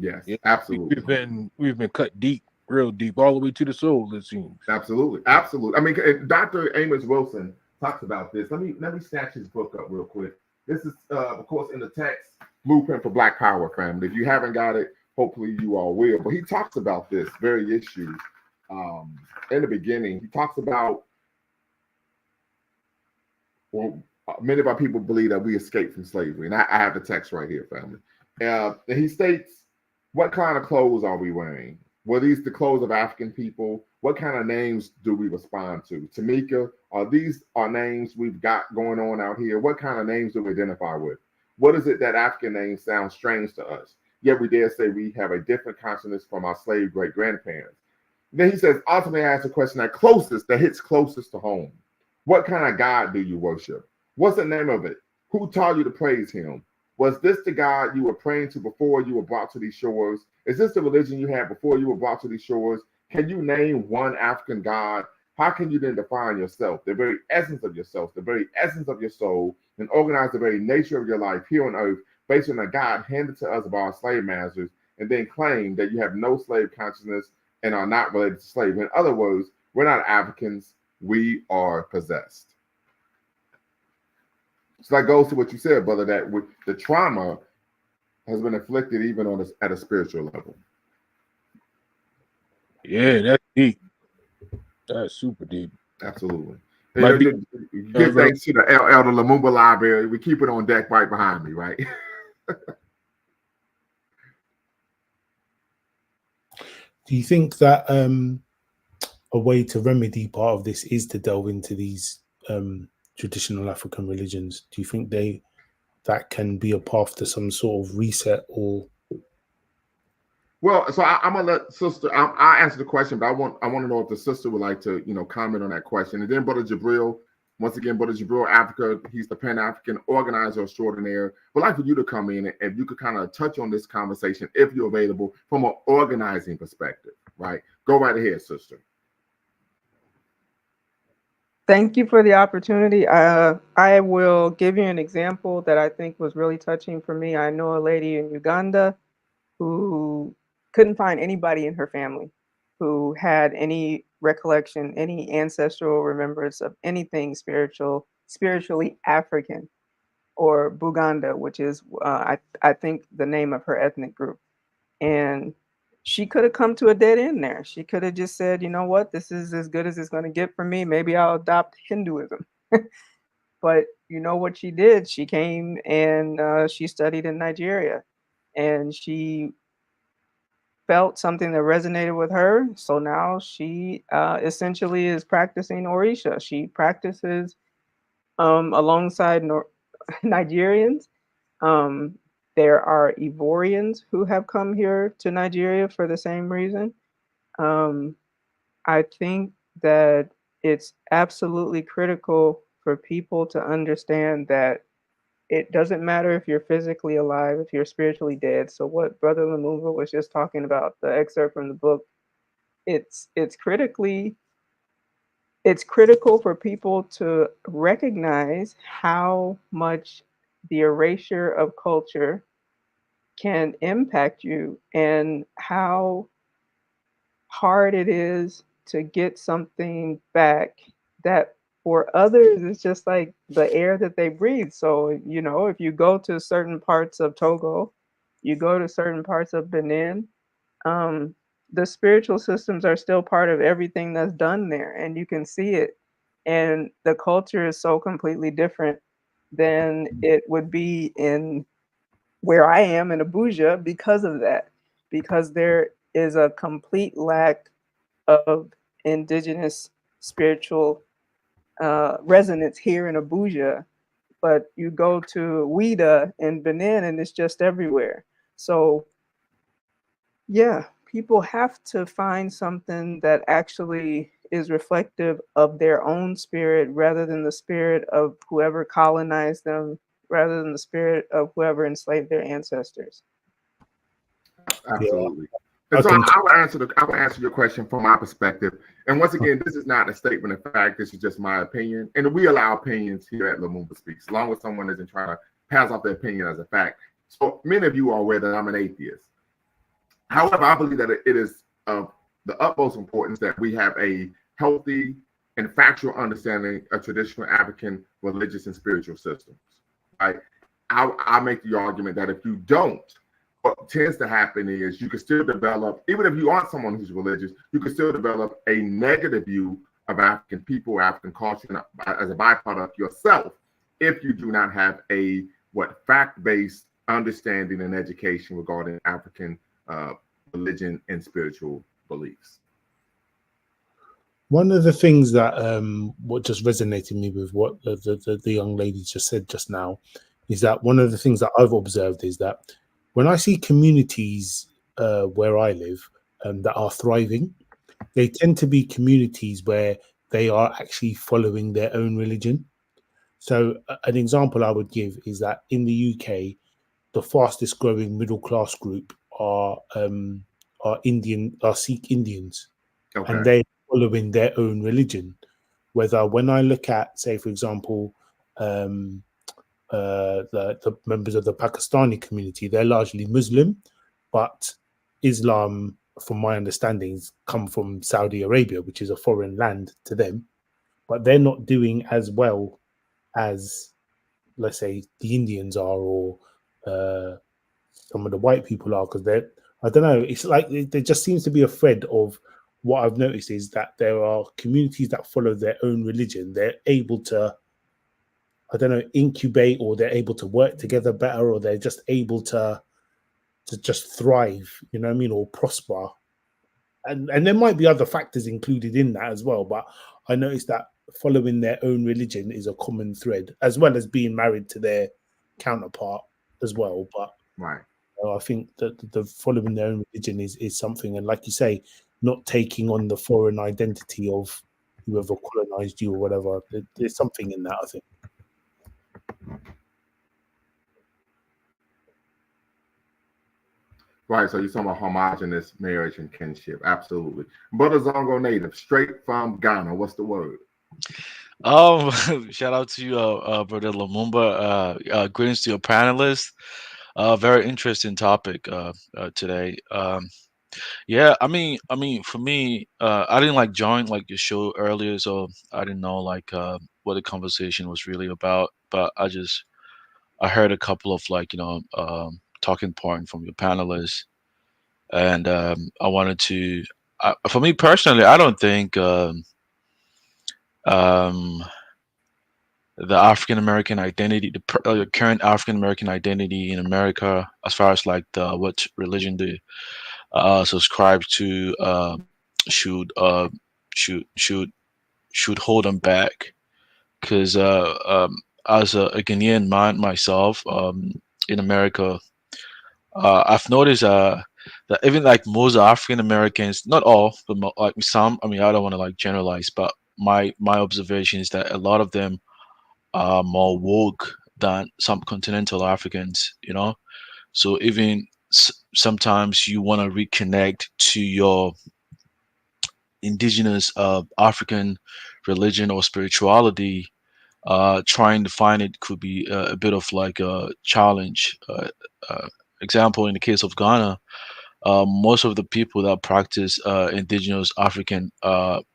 Yeah, absolutely. We've been cut deep, real deep, all the way to the soul, it seems. Absolutely. I mean, Dr. Amos Wilson talks about this. Let me snatch his book up real quick. This is, of course, in the text, Blueprint for Black Power, family. If you haven't got it, hopefully you all will. But he talks about this very issue in the beginning. He talks about, well, many of our people believe that we escaped from slavery. And I have the text right here, family. And he states, what kind of clothes are we wearing? Were these the clothes of African people? What kind of names do we respond to? Tamika, are these our names we've got going on out here? What kind of names do we identify with? What is it that African names sound strange to us? Yet we dare say we have a different consciousness from our slave great-grandparents. Then he says, ultimately ask the question that hits closest to home. What kind of God do you worship? What's the name of it? Who taught you to praise him? Was this the God you were praying to before you were brought to these shores? Is this the religion you had before you were brought to these shores? Can you name one African God? How can you then define yourself, the very essence of yourself, the very essence of your soul, and organize the very nature of your life here on earth based on a God handed to us by our slave masters, and then claim that you have no slave consciousness and are not related to slavery? In other words, we're not Africans, we are possessed. So that goes to what you said, brother, that with the trauma has been inflicted even on us at a spiritual level. Yeah, that's deep. That's super deep. Absolutely. Good thanks to the Elder Lumumba Library. We keep it on deck right behind me, right? Do you think that a way to remedy part of this is to delve into these traditional African religions? Do you think that can be a path to some sort of reset? Or well, so I'm gonna let sister. I'll answer the question, but I want to know if the sister would like to comment on that question. And then Brother Jabril, once again, Brother Jabril Africa, he's the Pan-African organizer extraordinaire. Would like for you to come in and if you could kind of touch on this conversation if you're available from an organizing perspective, right? Go right ahead, sister. Thank you for the opportunity. I will give you an example that I think was really touching for me. I know a lady in Uganda who couldn't find anybody in her family who had any recollection, any ancestral remembrance of anything spiritually African, or Buganda, which is I think the name of her ethnic group. And she could have come to a dead end there. She could have just said, you know what, this is as good as it's going to get for me. Maybe I'll adopt Hinduism. But you know what she did? She came and she studied in Nigeria, and she felt something that resonated with her. So now she essentially is practicing Orisha. She practices alongside Nigerians. Um, there are Ivorians who have come here to Nigeria for the same reason. Um, I think that it's absolutely critical for people to understand that it doesn't matter if you're physically alive, if you're spiritually dead. So what Brother Lumumba was just talking about, the excerpt from the book, it's critically it's critical for people to recognize how much the erasure of culture can impact you and how hard it is to get something back that for others is just like the air that they breathe. So, you know, if you go to certain parts of Togo, you go to certain parts of Benin, um, the spiritual systems are still part of everything that's done there, and you can see it. And the culture is so completely different than it would be in where I am in Abuja because of that, because there is a complete lack of indigenous spiritual resonance here in Abuja, but you go to Ouida in Benin and it's just everywhere. So yeah, people have to find something that actually is reflective of their own spirit rather than the spirit of whoever colonized them, rather than the spirit of whoever enslaved their ancestors. Yeah, Absolutely. And I so can. I will answer your question from my perspective. And once again, this is not a statement of fact. This is just my opinion. And we allow opinions here at Lumumba Speaks, as long as someone isn't trying to pass off their opinion as a fact. So many of you are aware that I'm an atheist. However, I believe that it is of the utmost importance that we have a healthy and factual understanding of traditional African religious and spiritual systems. Right? I make the argument that if you don't, what tends to happen is you can still develop, even if you aren't someone who's religious, you can still develop a negative view of African people, African culture, as a byproduct yourself, if you do not have a fact-based understanding and education regarding African religion and spiritual beliefs. One of the things that what just resonated me with what the young lady just said just now is that one of the things that I've observed is that when I see communities where I live that are thriving, they tend to be communities where they are actually following their own religion. So an example I would give is that in the UK, the fastest growing middle class group are Sikh Indians, and Okay. they following their own religion. Whether when I look at, say, for example, um, the members of the Pakistani community, they're largely Muslim, but Islam, from my understandings, come from Saudi Arabia, which is a foreign land to them, but they're not doing as well as, let's say, the Indians are, or some of the white people are, because they're, I don't know, it's like there just seems to be a thread of what I've noticed is that there are communities that follow their own religion. They're able to, I don't know, incubate, or they're able to work together better, or they're just able to just thrive, you know what I mean, or prosper. And there might be other factors included in that as well, but I noticed that following their own religion is a common thread, as well as being married to their counterpart as well. But Right. I think that the following their own religion is something, and like you say, not taking on the foreign identity of whoever colonized you or whatever. There's something in that, I think. Right. So you're talking about homogenous marriage and kinship. Absolutely. Brother Zongo Native, straight from Ghana. What's the word? Shout out to you, brother Lumumba. Greetings to your panelists. Very interesting topic today. Yeah, I mean, for me, I didn't like join like your show earlier, so I didn't know like what the conversation was really about. But I heard a couple of like talking point from your panelists, and I wanted to. For me personally, I don't think um, the African American identity, the current African American identity in America, as far as like the what religion they subscribe to, should should should hold them back. Because as a Ghanaian man myself, in America, I've noticed that even like most African Americans, not all, but like some. I mean, I don't want to like generalize, but my observation is that a lot of them are more woke than some continental Africans. So even sometimes you want to reconnect to your indigenous African religion or spirituality. Trying to find it could be a bit of like a challenge. Example, in the case of Ghana, most of the people that practice indigenous African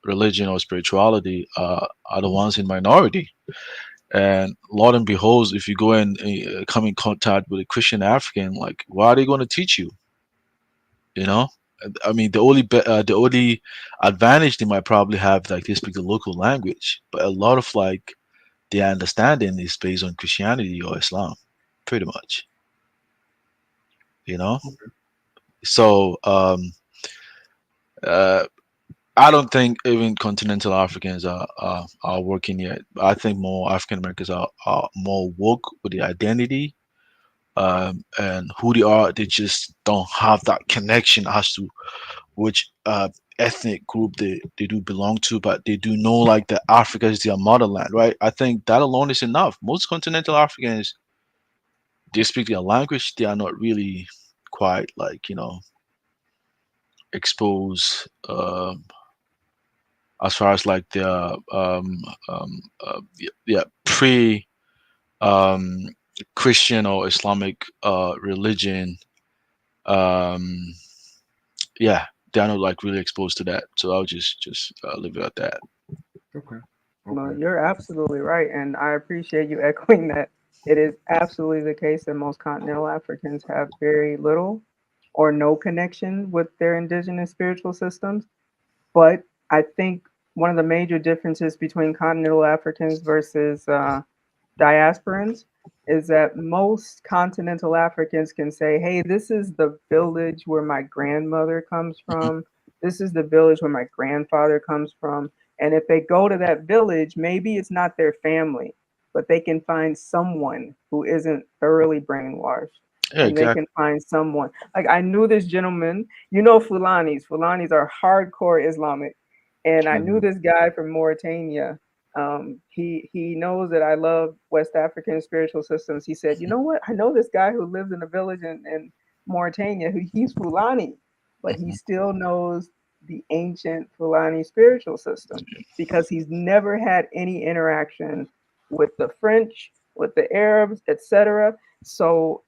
religion or spirituality are the ones in minority. And Lord and behold, if you go and come in contact with a Christian African, like, what are they going to teach you? You know, I mean, the only advantage they might probably have, like, they speak the local language, but a lot of like their understanding is based on Christianity or Islam, pretty much. You know, so uh, I don't think even continental Africans are working yet. I think more African Americans are more woke with their identity, and who they are. They just don't have that connection as to which ethnic group they do belong to, but they do know like that Africa is their motherland, right? I think that alone is enough. Most continental Africans, they speak their language. They are not really quite like exposed, as far as like their yeah, pre um, Christian or Islamic religion. Um, yeah, they're not like really exposed to that. So I'll just leave it at that. Okay. Well, Okay. you're absolutely right, and I appreciate you echoing that. It is absolutely the case that most continental Africans have very little or no connection with their indigenous spiritual systems. But I think one of the major differences between continental Africans versus diasporans is that most continental Africans can say, hey, this is the village where my grandmother comes Mhm. from. This is the village where my grandfather comes from. And if they go to that village, maybe it's not their family, but they can find someone who isn't thoroughly brainwashed. Yeah, And they exactly. can find someone. Like I knew this gentleman, you know, Fulanis. Fulanis are hardcore Islamic. And I knew Mhm. this guy from Mauritania. He knows that I love West African spiritual systems. He said, "You know what? I know this guy who lives in a village in Mauritania. Who he's Fulani, but he Mhm. still knows the ancient Fulani spiritual system because he's never had any interaction with the French, with the Arabs, etc. So,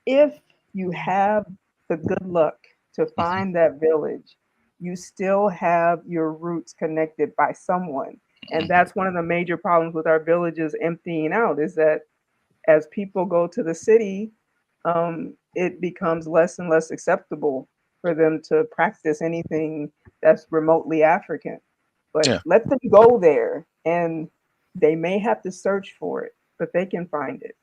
if you have the good luck to Mhm. find that village, you still have your roots connected by someone. And Mhm. that's one of the major problems with our villages emptying out is that as people go to the city, it becomes less and less acceptable for them to practice anything that's remotely African. But Yeah. let them go there and they may have to search for it, but they can find it.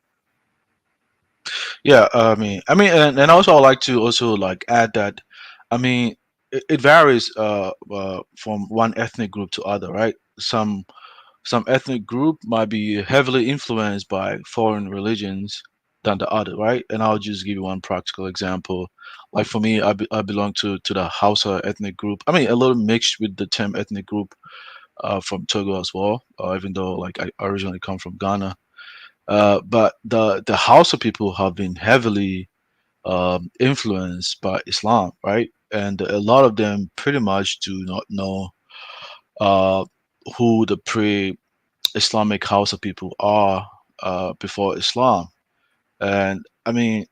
Yeah, and also I like to also like add that, I mean, it varies from one ethnic group to other, right? Some ethnic group might be heavily influenced by foreign religions than the other, right? And I'll just give you one practical example. Like for me, I belong to the Hausa ethnic group. I mean, a little mixed with the term ethnic group from Togo as well, even though like I originally come from Ghana. But the Hausa people have been heavily influenced by Islam, right? And a lot of them pretty much do not know uh, who the pre-Islamic Hausa people are before Islam. And I mean,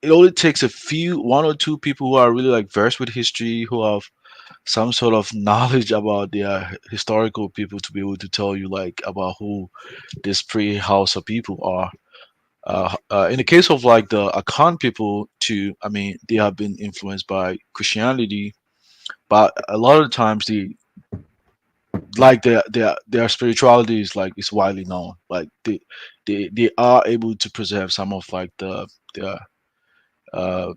it only takes one or two people who are really like versed with history, who have some sort of knowledge about their historical people to be able to tell you like about who these pre-Hausa people are. In the case of like the Akan people too, I mean, they have been influenced by Christianity, but a lot of the times like their spirituality is like is widely known. Like they are able to preserve some of like their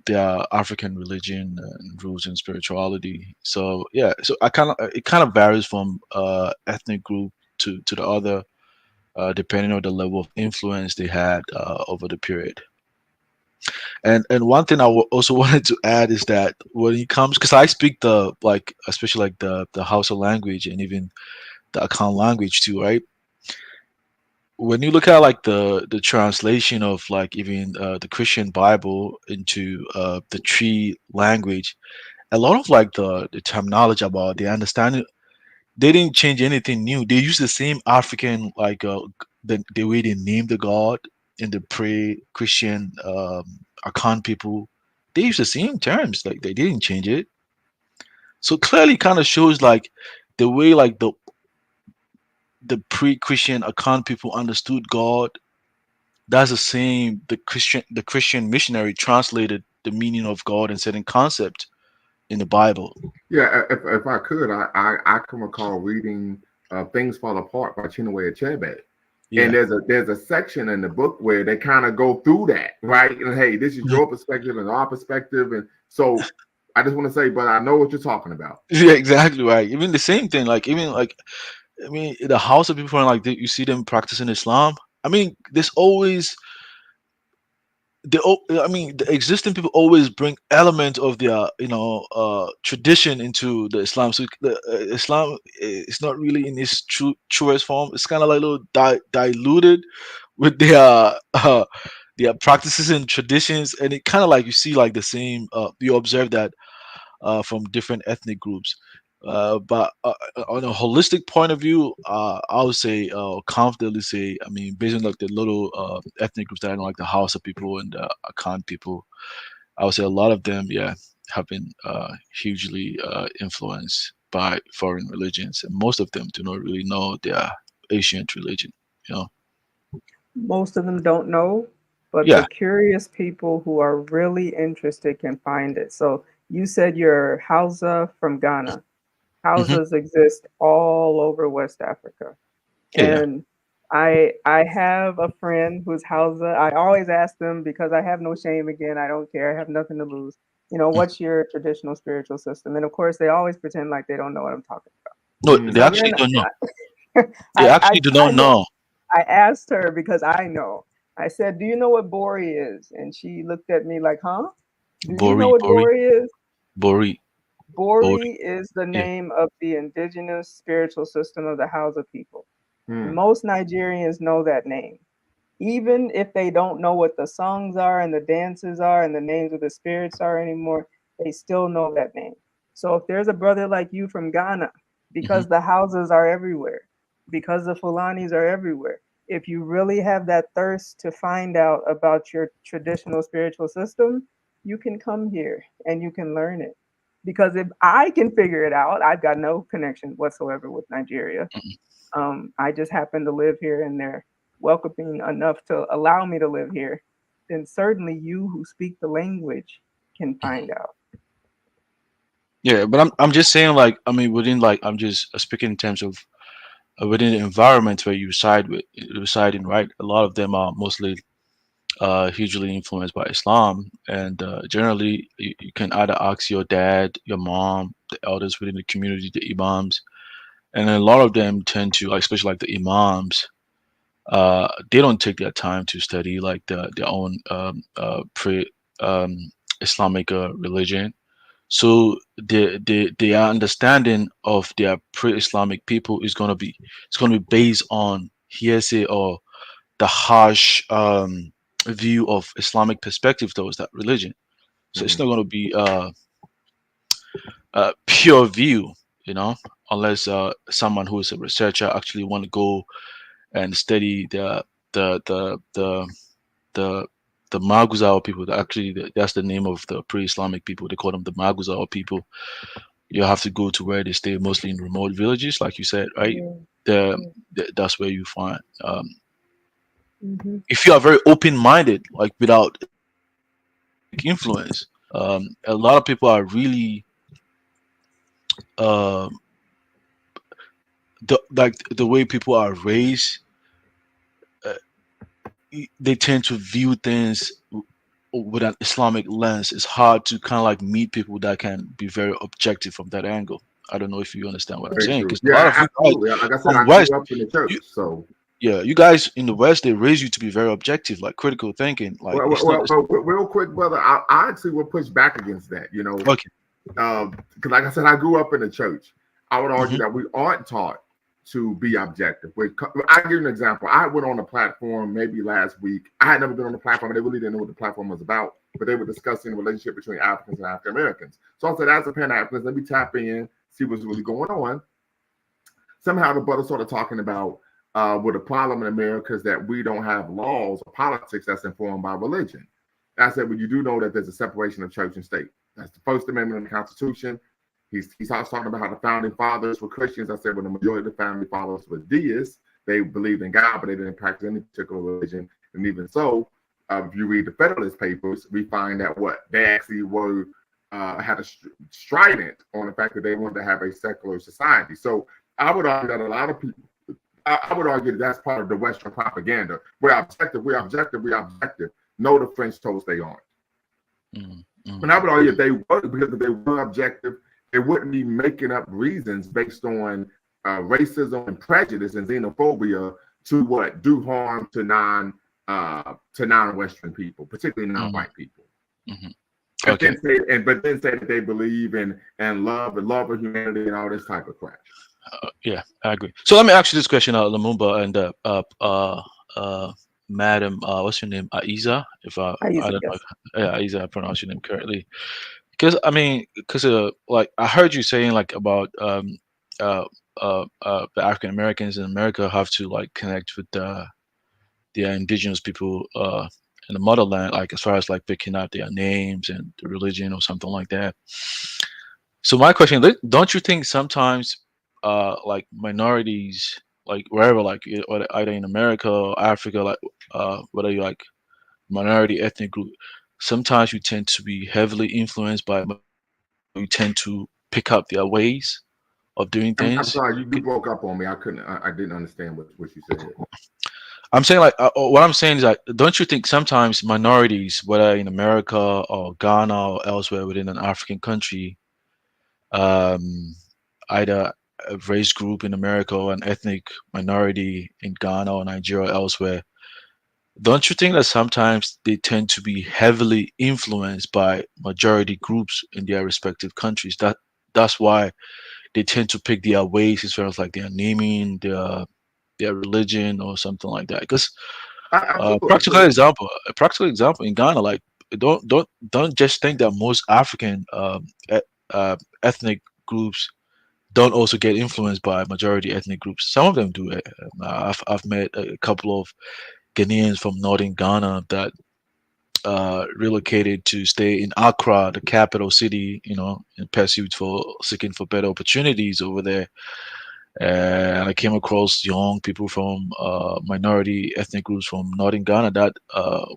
their African religion and rules and spirituality. So yeah, so I kind of it kind of varies from ethnic group to the other, depending on the level of influence they had over the period. And one thing also wanted to add is that when it comes, because I speak the like especially like the Hausa language and even the Akan language too, right? When you look at like the translation of like even the Christian Bible into the tree language, a lot of like the terminology about the understanding, they didn't change anything new. They use the same African like the way they name the god in the pre-Christian Akan people. They use the same terms. Like they didn't change it. So clearly, kind of shows like the way like the pre-Christian Akan people understood God. That's the same the Christian missionary translated the meaning of God and certain concept in the Bible. Yeah, if I could, I can recall reading "Things Fall Apart" by Chinua Achebe, and Yeah. there's a section in the book where they kind of go through that, right? And hey, this is your perspective and our perspective, and so I just want to say, but I know what you're talking about. Yeah, exactly right. Even the same thing, like even like I mean, the house of people like you see them practicing Islam. I mean, there's always I mean, the existing people always bring element of their tradition into the Islam. So the Islam is not really in its truest form. It's kind of like a little diluted with their practices and traditions, and it kind of like you see like the same. You observe that from different ethnic groups. But on a holistic point of view, I would say, confidently say, I mean, based on like the little ethnic groups that I know, like the Hausa people and the Akan people, I would say a lot of them, yeah, have been hugely influenced by foreign religions, and most of them do not really know their ancient religion. You know, Most of them don't know, but the yeah. curious people who are really interested can find it. So you said you're Hausa from Ghana. Hmm. Hausas exist all over West Africa. Yeah, yeah. And I have a friend who's Hausa. I always ask them because I have no shame again. I don't care. I have nothing to lose. You know, Mhm. what's your traditional spiritual system? And of course, they always pretend like they don't know what I'm talking No, Mm. they so they're actually not. don't know. They I actually do not kind of know. I asked her because I know. I said, "Do you know what Bori is?" And she looked at me like, "Huh? Do you know Bori, what Bori, Bori is?" Bori, Bori. Bori is the Yeah. name of the indigenous spiritual system of the Hausa people. Mm. Most Nigerians know that name. Even if they don't know what the songs are and the dances are and the names of the spirits are anymore, they still know that name. So if there's a brother like you from Ghana, Hmm. because the houses are everywhere, because the Fulanis are everywhere, if you really have that thirst to find out about your traditional spiritual system, you can come here and you can learn it. Because if I can figure it out, I've got no connection whatsoever with Nigeria. I just happen to live here and they're welcoming enough to allow me to live here. Then certainly you who speak the language can find out. Yeah, but I'm just saying like I mean within like I'm just speaking in terms of within the environment where you reside in, right? A lot of them are mostly hugely influenced by Islam, and generally you can either ask your dad, your mom, the elders within the community, the imams, and a lot of them tend to like, especially like the imams, they don't take their time to study like their own pre um, Islamic religion. So their understanding of their pre-Islamic people is gonna be based on hearsay or the harsh view of Islamic perspective towards that religion. So it's Mm. not gonna be a pure view, you know, unless someone who is a researcher actually want to go and study the the the the the Maguzao people. Actually, that's the name of the pre-Islamic people. They call them the Maguzao people. You have to go to where they stay, mostly in remote villages, like you said, right? Yeah, The, yeah. that's where you find. Hmm. if you are very open-minded, like without influence. A lot of people are really uh, like the way people are raised. Uh, they tend to view things with an Islamic lens. It's hard to kind of like meet people that can be very objective from that angle. I don't know if you understand what I'm Very saying, true. because a lot Yeah, of you guys absolutely. Like I said, from I West, grew up in the church, you, so yeah, you guys in the West, they raise you to be very objective, like critical thinking. Like well, well, it's not. well, well real quick, brother. I actually will push back against that. You know, Okay. because like I said, I grew up in the church. I would argue Hmm. that we aren't taught to be objective. I give you an example. I went on a platform maybe last week. I had never been on the platform, and they really didn't know what the platform was about. But they were discussing the relationship between Africans and African Americans. So I said, as a Pan African, let me tap in, see what's really going on. Somehow the brother started talking about what the problem in America is that we don't have laws or politics that's informed by religion. And I said, well, you do know that there's a separation of church and state. That's the First Amendment in the Constitution. He starts talking about how the founding fathers were Christians. I said, well, the majority of the founding fathers were deists. They believed in God, but they didn't practice any particular religion. And even so, if you read the Federalist Papers, we find that what they actually were had a strident on the fact that they wanted to have a secular society. So I would argue that a lot of people, I would argue that that's part of the Western propaganda. We're objective, we're objective, we're objective. No, the French told us they aren't. Mm-hmm. And I would argue if they were, because if they were objective, they wouldn't be making up reasons based on racism and prejudice and xenophobia to what do harm to non-Western people, particularly non-white people. Mm-hmm. And Okay. then say that they believe in and love of humanity and all this type of crap. Yeah, I agree. So let me ask you this question, Lumumba and Madam, what's your name, Aiza? If I use I it, don't know, yes. yeah, Aiza, I pronounce your name correctly. Because I mean, because like I heard you saying like about the African Americans in America have to like connect with the indigenous people in the motherland, like as far as like picking out their names and the religion or something like that. So my question, don't you think sometimes, like minorities, like wherever, like either in America or Africa, like whether you like minority ethnic group, sometimes you tend to be heavily influenced by, you tend to pick up their ways of doing I'm things. sorry, you broke up on me. I didn't understand what you said. I'm saying like what I'm saying is like, don't you think sometimes minorities, whether in America or Ghana or elsewhere within an African country, um, either a race group in America or an ethnic minority in Ghana or Nigeria or elsewhere, don't you think that sometimes they tend to be heavily influenced by majority groups in their respective countries? That's why they tend to pick their ways as far as like their naming, their religion or something like that. Because Absolutely. So a practical example in Ghana, like don't just think that most African ethnic groups don't also get influenced by majority ethnic groups. Some of them do. I've met a couple of Ghanaians from northern Ghana that relocated to stay in Accra, the capital city, in pursuit for seeking for better opportunities over there. And I came across young people from minority ethnic groups from northern Ghana that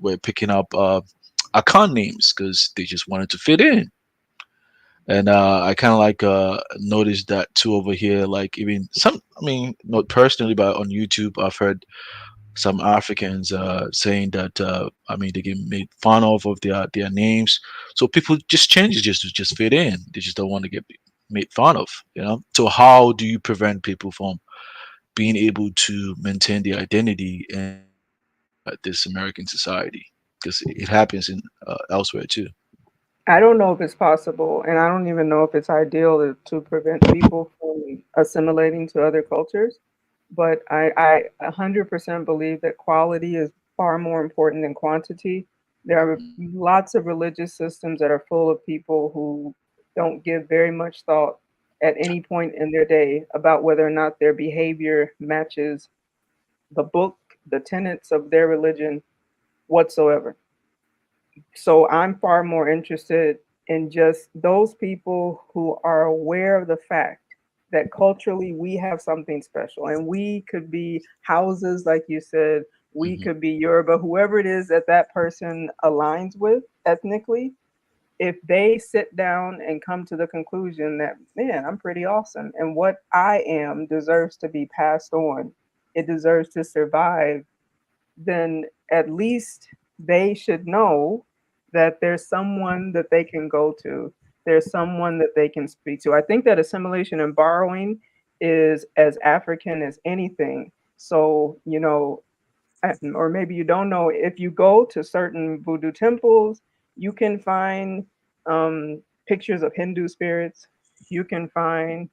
were picking up Akan names because they just wanted to fit in. And I kind of like noticed that too over here. Like even some, I mean, not personally, but on YouTube, I've heard some Africans saying that I mean they get made fun of their names. So people just change it just to just fit in. They just don't want to get made fun of. So how do you prevent people from being able to maintain their identity in this American society? Because it happens in elsewhere too. I don't know if it's possible, and I don't even know if it's ideal to prevent people from assimilating to other cultures. But I 100% believe that quality is far more important than quantity. There are lots of religious systems that are full of people who don't give very much thought at any point in their day about whether or not their behavior matches the book, the tenets of their religion whatsoever. So I'm far more interested in just those people who are aware of the fact that culturally we have something special and we could be houses, like you said, We Mhm. could be Yoruba, whoever it is that that person aligns with ethnically. If they sit down and come to the conclusion that, man, I'm pretty awesome, and what I am deserves to be passed on, it deserves to survive, then at least they should know that there's someone that they can go to. There's someone that they can speak to. I think that assimilation and borrowing is as African as anything. So, or maybe you don't know, if you go to certain voodoo temples, you can find pictures of Hindu spirits. You can find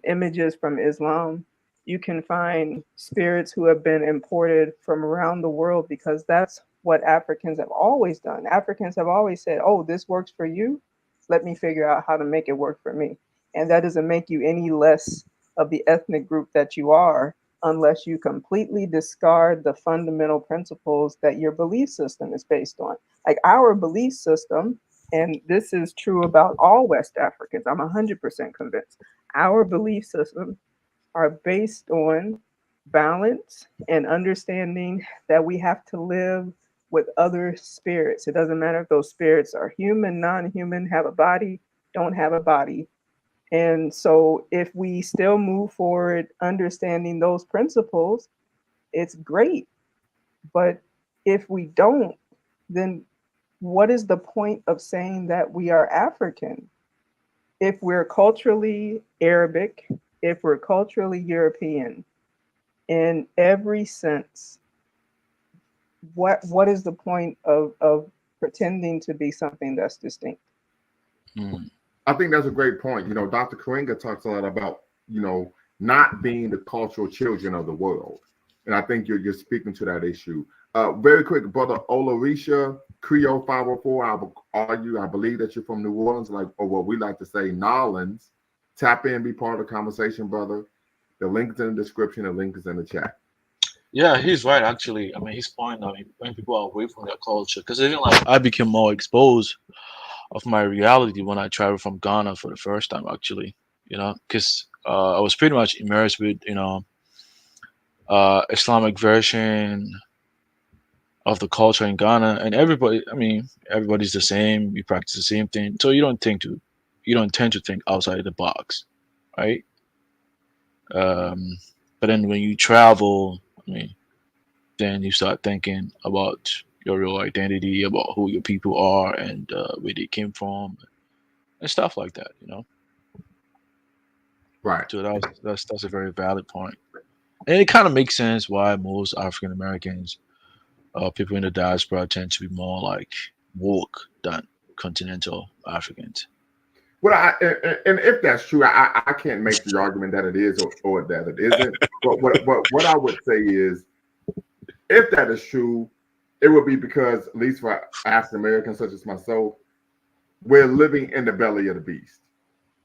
images from Islam. You can find spirits who have been imported from around the world, because that's what Africans have always done. Africans have always said, oh, this works for you. Let me figure out how to make it work for me. And that doesn't make you any less of the ethnic group that you are, unless you completely discard the fundamental principles that your belief system is based on. Like our belief system, and this is true about all West Africans, I'm 100% convinced our belief systems are based on balance and understanding that we have to live with other spirits. It doesn't matter if those spirits are human, non human, have a body, don't have a body. And so, if we still move forward understanding those principles, it's great. But if we don't, then what is the point of saying that we are African? If we're culturally Arabic, if we're culturally European, in every sense, what is the point of pretending to be something that's distinct? Mm. I think that's a great point. Dr. Karinga talks a lot about, not being the cultural children of the world. And I think you're speaking to that issue. Very quick, brother Olarisha, Creole 504, I believe that you're from New Orleans, or what we like to say, Nolans. Tap in, be part of the conversation, brother. The link is in the description, the link is in the chat. Yeah, he's right. Actually, I mean, his point. I mean, when people are away from their culture, because even like I became more exposed of my reality when I traveled from Ghana for the first time. Actually, because I was pretty much immersed with Islamic version of the culture in Ghana, and everybody. I mean, everybody's the same. We practice the same thing, so you don't tend to think outside the box, right? Um, but then when you travel, I mean, then you start thinking about your real identity, about who your people are, and where they came from, and stuff like that. Right. So that's a very valid point, and it kind of makes sense why most African Americans, people in the diaspora, tend to be more like woke than continental Africans. Well, and if that's true, I can't make the argument that it is or that it isn't. But what I would say is, if that is true, it would be because, at least for African Americans such as myself, we're living in the belly of the beast.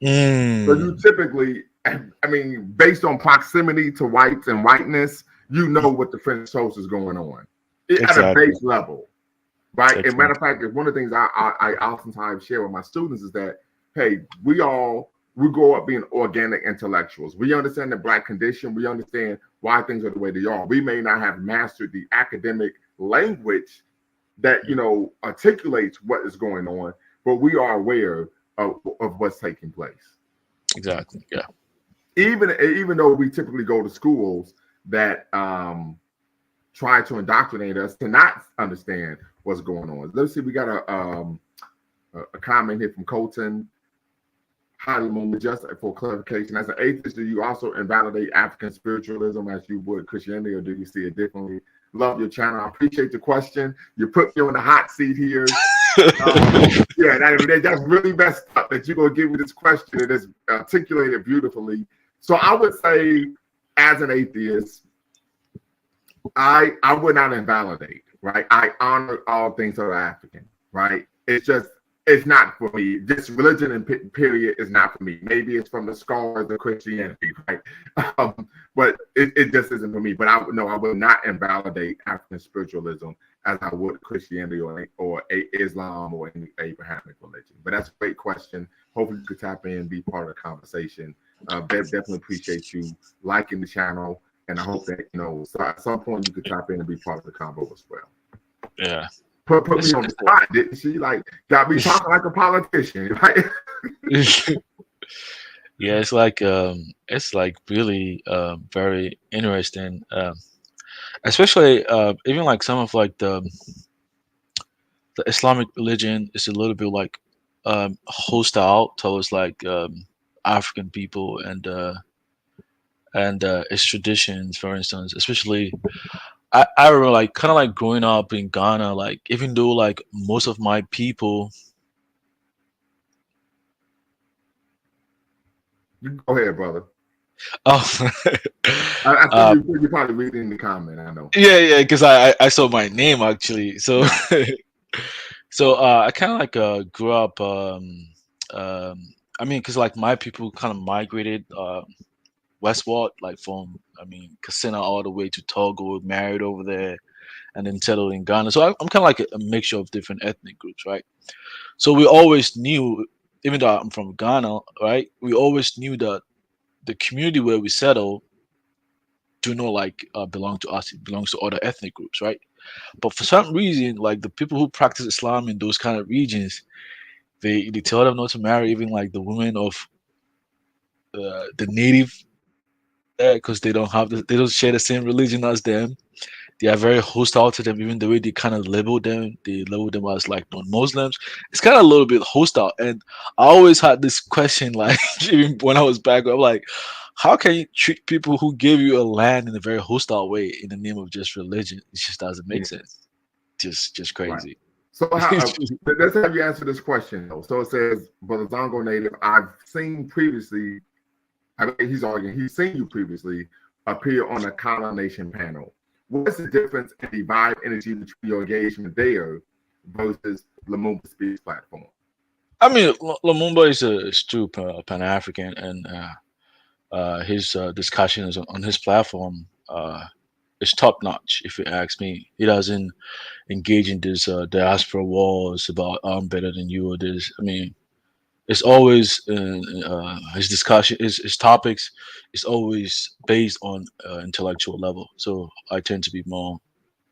So you typically, I mean, based on proximity to whites and whiteness, you know what the French toast is going on at a Exactly. base level, right? And Exactly. matter of fact, one of the things I oftentimes share with my students is that, hey, we grow up being organic intellectuals. We understand the Black condition. We understand why things are the way they are. We may not have mastered the academic language that articulates what is going on, but we are aware of what's taking place. Exactly. Yeah. Even though we typically go to schools that try to indoctrinate us to not understand what's going on. Let's see, we got a comment here from Colton. Hi, Lumumba, just for clarification, as an atheist, do you also invalidate African spiritualism as you would Christianity, or do you see it differently? Love your channel. I appreciate the question. You put me on the hot seat here. Yeah, that's really messed up that you're going to give me this question. It is articulated beautifully. So I would say, as an atheist, I would not invalidate, right? I honor all things that are African, right? It's not for me. This religion and period is not for me. Maybe it's from the scars of Christianity, right? But it just isn't for me. But I would not invalidate African spiritualism as I would Christianity or Islam or any Abrahamic religion. But that's a great question. Hopefully you could tap in and be part of the conversation. Definitely appreciate you liking the channel And I hope that, so at some point you could tap in and be part of the combo as well. Yeah. Put me on the spot, didn't she? Like, got me talking like a politician. Right? Yeah, it's like really very interesting. Especially even like some of like the Islamic religion is a little bit like hostile towards like African people and its traditions, for instance. Especially, I remember like kind of like growing up in Ghana, like even though like most of my people, You go ahead, brother. oh, I see uh, you're probably reading the comment. I know. yeah, because I saw my name actually, so so I kind of like grew up. I mean, because like my people kind of migrated westward, like from Katsina all the way to Togo, married over there, and then settled in Ghana. So I'm kind of like a mixture of different ethnic groups, right? So we always knew, even though I'm from Ghana, right? We always knew that the community where we settle do not like belong to us. It belongs to other ethnic groups, right? But for some reason, like the people who practice Islam in those kind of regions, they tell them not to marry even like the women of the native there because they don't share the same religion as them. They are very hostile to them. Even the way they kind of label them, they label them as like non-Muslims. It's kind of a little bit hostile. And I always had this question, like even when I was back, I'm like, how can you treat people who gave you a land in a very hostile way in the name of just religion? It just doesn't make Yeah. sense. Just Right. crazy. So let's have you answer this question though. So it says, Brother Zongo Native, I've seen previously. I mean, he's arguing he's seen you previously appear on a Kala Nation panel. What's the difference in the vibe energy between your engagement there versus Lumumba Speaks platform? I mean, Lumumba is true Pan African, and his discussions on his platform is top notch. If you ask me, he doesn't engage in this diaspora wars about I'm better than you or this. I mean, it's always his discussion, his topics is always based on intellectual level. So I tend to be more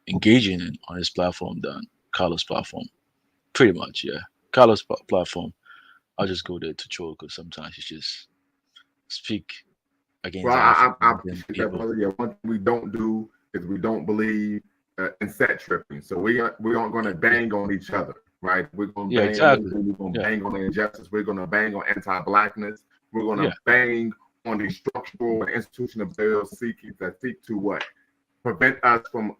engaging on his platform than Carlos' platform. Pretty much, yeah. Carlos' platform, I'll just go there to troll because sometimes he just speak Well, against I African appreciate that, people. brother. Yeah, one thing we don't do is we don't believe in set tripping. So we aren't going to bang on each other, right? We're going to Yeah, bang on exactly. anything. We're going to Yeah, bang on injustice. We're going to bang on anti-blackness. We're going yeah, to bang on the structural and institutional bills that seek to what prevent us from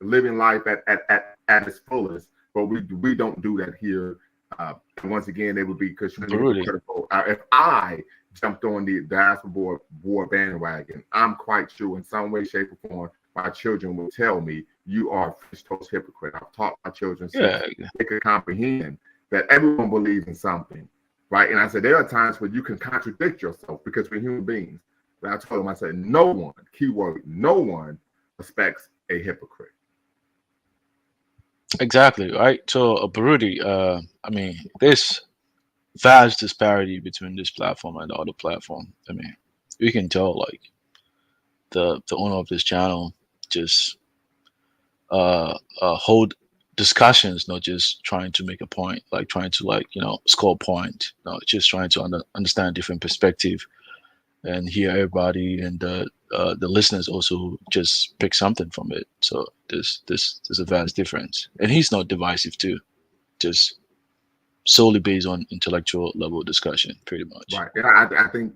living life at its fullest. But we don't do that here. And once again, it would be extremely Baruti. hypocritical. If I jumped on the diaspora war bandwagon, I'm quite sure in some way, shape, or form, my children will tell me you are a French toast hypocrite. I've taught my children since Yeah, they could comprehend that everyone believes in something, right? And I said there are times where you can contradict yourself because we're human beings. But I told them, I said, no one, keyword, no one respects a hypocrite. exactly. Right. So, Baruti. I mean, there's vast disparity between this platform and the other platform. I mean, you can tell like the owner of this channel just hold discussions, not just trying to make a point, like trying to like score a point. No, just trying to understand different perspective and hear everybody, and the listeners also just pick something from it. So there's a vast difference, and he's not divisive too, just solely based on intellectual level discussion, pretty much. Right. And I think,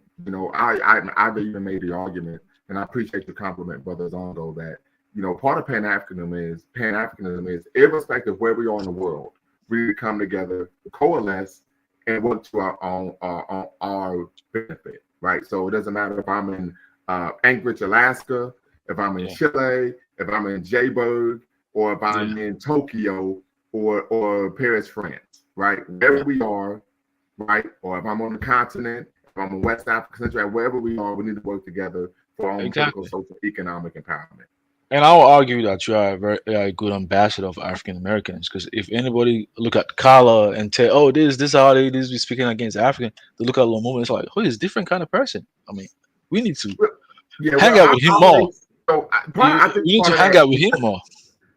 I've even made the argument, and I appreciate the compliment, Brother Zondo, that, part of Pan-Africanism is irrespective of where we are in the world, we come together, coalesce, and work to our benefit, right? So it doesn't matter if I'm in Anchorage, Alaska, if I'm in Yeah. Chile, if I'm in Jayburg, or if I'm in Tokyo or Paris, France, right? Wherever we are, right? Or if I'm on the continent, if I'm in West Africa, Central, wherever we are, we need to work together for our own political, Exactly. social, economic empowerment. And I will argue that you are a good ambassador of African Americans, because if anybody look at Kala and tell, oh, this is how they be speaking against African, they look at Lumumba, it's like, oh, he's a different kind of person. I mean, we need to Yeah, hang well, out with him more. So You, I think you need part to of hang that, out with him more.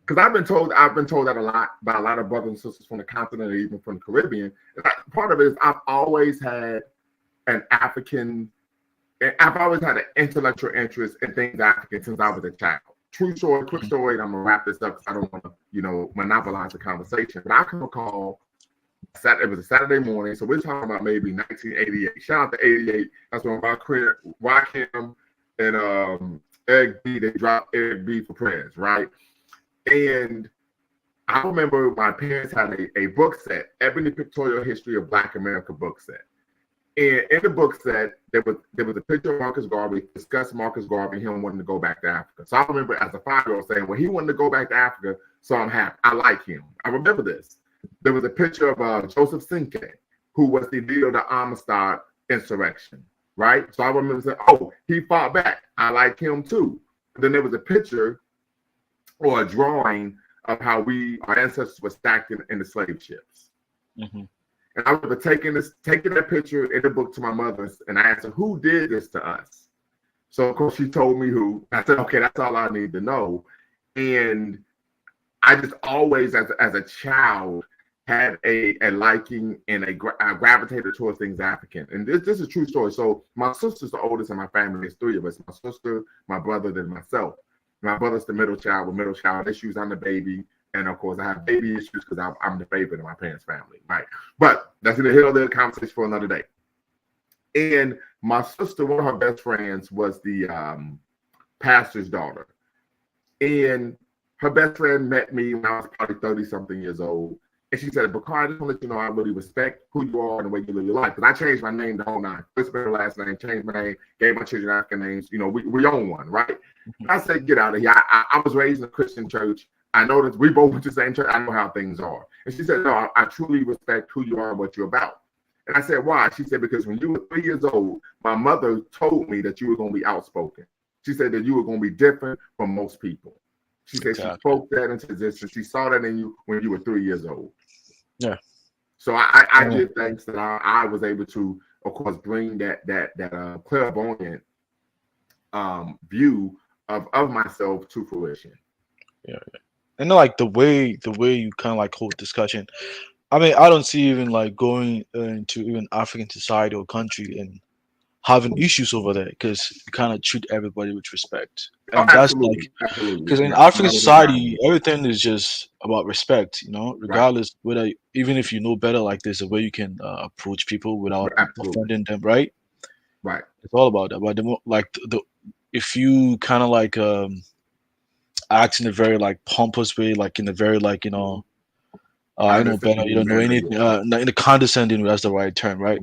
because I've been told that a lot by a lot of brothers and sisters from the continent, or even from the Caribbean. Part of it is I've always had an African. I've always had an intellectual interest in things African since I was a child. True story, quick story. And I'm gonna wrap this up because I don't want to, monopolize the conversation. But I can recall it was a Saturday morning, so we're talking about maybe 1988. Shout out to '88. That's when Rakim and Eric B. They dropped Eric B. for prayers, right? And I remember my parents had a book set, Ebony Pictorial History of Black America book set. And in the book set, there was a picture of Marcus Garvey, discussed Marcus Garvey, him wanting to go back to Africa. So I remember as a 5-year-old saying, well, he wanted to go back to Africa, so I'm happy. I like him. I remember this. There was a picture of Joseph Sinke, who was the leader of the Amistad insurrection, right? So I remember saying, oh, he fought back. I like him too. Then there was a picture or a drawing of how our ancestors were stacked in the slave ships. Mm-hmm. And I remember taking that picture in the book to my mother, and I asked her, who did this to us? So, of course, she told me who. I said, okay, that's all I need to know. And I just always, as a child, had a liking and I gravitated towards things African. And this is a true story. So my sister's the oldest in my family. There's 3 of us. My sister, my brother, then myself. My brother's the middle child with middle child issues. I'm the baby. And of course, I have baby issues because I'm the favorite in my parents' family, right? But that's in the hill of the conversation for another day. And my sister, one of her best friends, was the pastor's daughter. And her best friend met me when I was probably 30-something years old. And she said, Bakari, I just want to let you know I really respect who you are and the way you live your life. Because I changed my name the whole 9. First, middle, last name, changed my name, gave my children African names. We own one, right? I said, get out of here. I was raised in a Christian church. I know that we both went to the same church. I know how things are. And she said, no, I truly respect who you are and what you're about. And I said, why? She said, because when you were 3 years old, my mother told me that you were going to be outspoken. She said that you were going to be different from most people. She said she spoke that into existence. She saw that in you when you were 3 years old. Yeah. So I give thanks that I was able to, of course, bring that clairvoyant view of myself to fruition. Yeah. And like the way you kind of like hold discussion. I mean, I don't see even like going into even African society or country and having issues over there because you kind of treat everybody with respect, and that's like Absolutely. because in Yeah. African society everything is just about respect, regardless whether even if you know better, like there's a way you can approach people without offending them, right? Right. It's all about that. But the if you kind of like act in a very like pompous way, like in a very like I know better, you don't know anything, in a condescending way, that's the right term, right?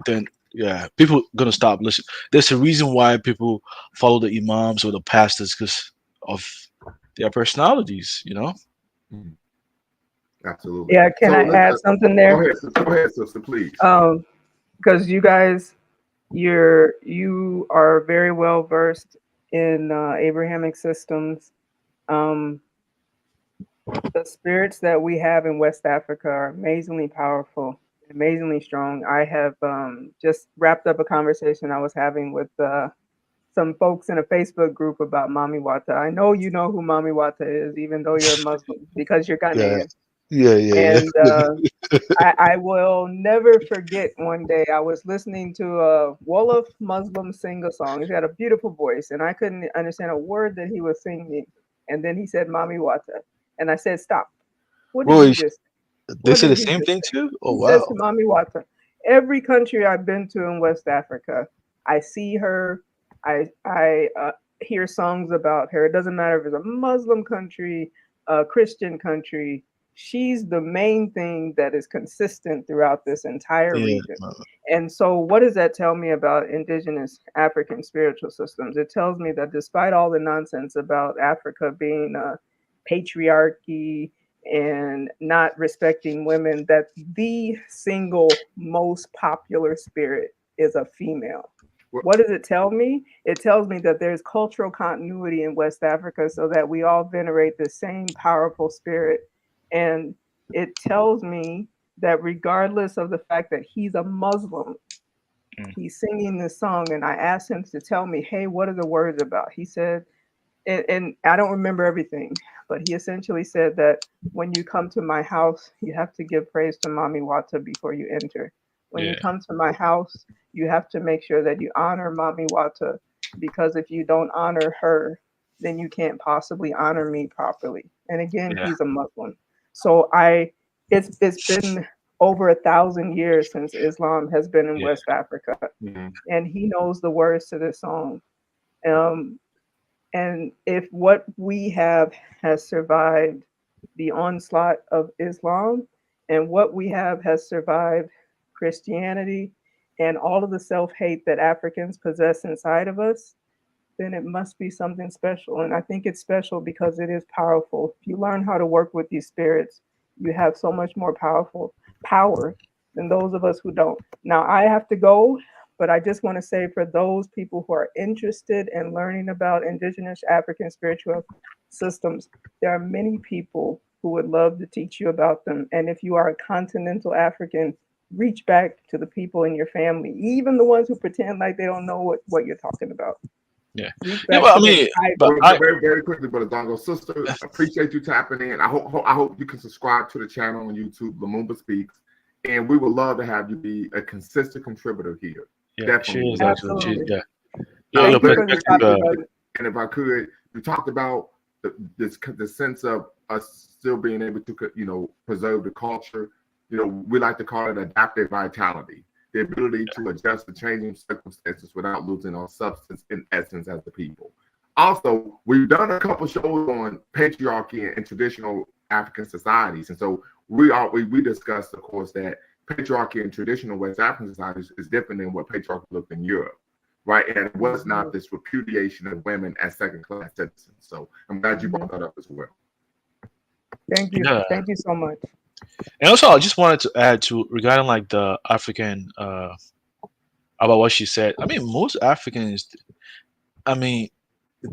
Then yeah, people gonna stop listening. There's a reason why people follow the imams or the pastors because of their personalities, Absolutely. Yeah, can I add something there? Go ahead, sister, please. Because you guys, you are very well versed in Abrahamic systems. The spirits that we have in West Africa are amazingly powerful, amazingly strong. I have just wrapped up a conversation I was having with some folks in a Facebook group about Mami Wata. I know you know who Mami Wata is, even though you're a Muslim, because you're Ghanaian. Yeah. And I will never forget one day I was listening to a Wolof Muslim sing a song. He's got a beautiful voice, and I couldn't understand a word that he was singing. And then he said Mami Wata. And I said, stop. What did Well, you just say? they say the same thing too? Oh, He says wow. to Mami Wata. Every country I've been to in West Africa, I see her. I hear songs about her. It doesn't matter if it's a Muslim country, a Christian country. She's the main thing that is consistent throughout this entire region. And so what does that tell me about indigenous African spiritual systems? It tells me that despite all the nonsense about Africa being a patriarchy and not respecting women, that the single most popular spirit is a female. What does it tell me? It tells me that there's cultural continuity in West Africa so that we all venerate the same powerful spirit. And it tells me that regardless of the fact that he's a Muslim, he's singing this song, and I asked him to tell me, hey, what are the words about? He said, and I don't remember everything, but he essentially said that when you come to my house, you have to give praise to Mami Wata before you enter. When you Yeah, come to my house, you have to make sure that you honor Mami Wata, because if you don't honor her, then you can't possibly honor me properly. And again, yeah, he's a Muslim. So it's been over 1,000 years since Islam has been in yeah, West Africa, Mhm. and he knows the words to this song. Um, and if what we have has survived the onslaught of Islam, and what we have has survived Christianity and all of the self hate that Africans possess inside of us, then it must be something special. And I think it's special because it is powerful. If you learn how to work with these spirits, you have so much more powerful power than those of us who don't. Now I have to go, but I just want to say, for those people who are interested in learning about indigenous African spiritual systems, there are many people who would love to teach you about them. And if you are a continental African, reach back to the people in your family, even the ones who pretend like they don't know what you're talking about. yeah, Reach yeah. back But I to them. mean, I but Well, I very, very quickly, Brother Dongo, sister, appreciate you tapping in. I hope you can subscribe to the channel on YouTube, Lumumba Speaks, and we would love to have you be a consistent contributor here. yeah, she Definitely is would love actually to. she absolutely yeah. Now, Your thank you very for the perspective. quickly, topic, brother. and if I could, you talked about the sense of us still being able to, preserve the culture. We like to call it adaptive vitality, the ability to adjust to changing circumstances without losing our substance and essence as a people. Also, we've done a couple shows on patriarchy and traditional African societies, and so we discussed, of course, that patriarchy in traditional West African societies is different than what patriarchy looked in Europe, right? And it was Mhm, not this repudiation of women as second class citizens. So I'm glad you mhm. brought that up as well. Yeah, Thank you so much. and also I just wanted to add to regarding like the African about what she said. I mean, most Africans. I mean,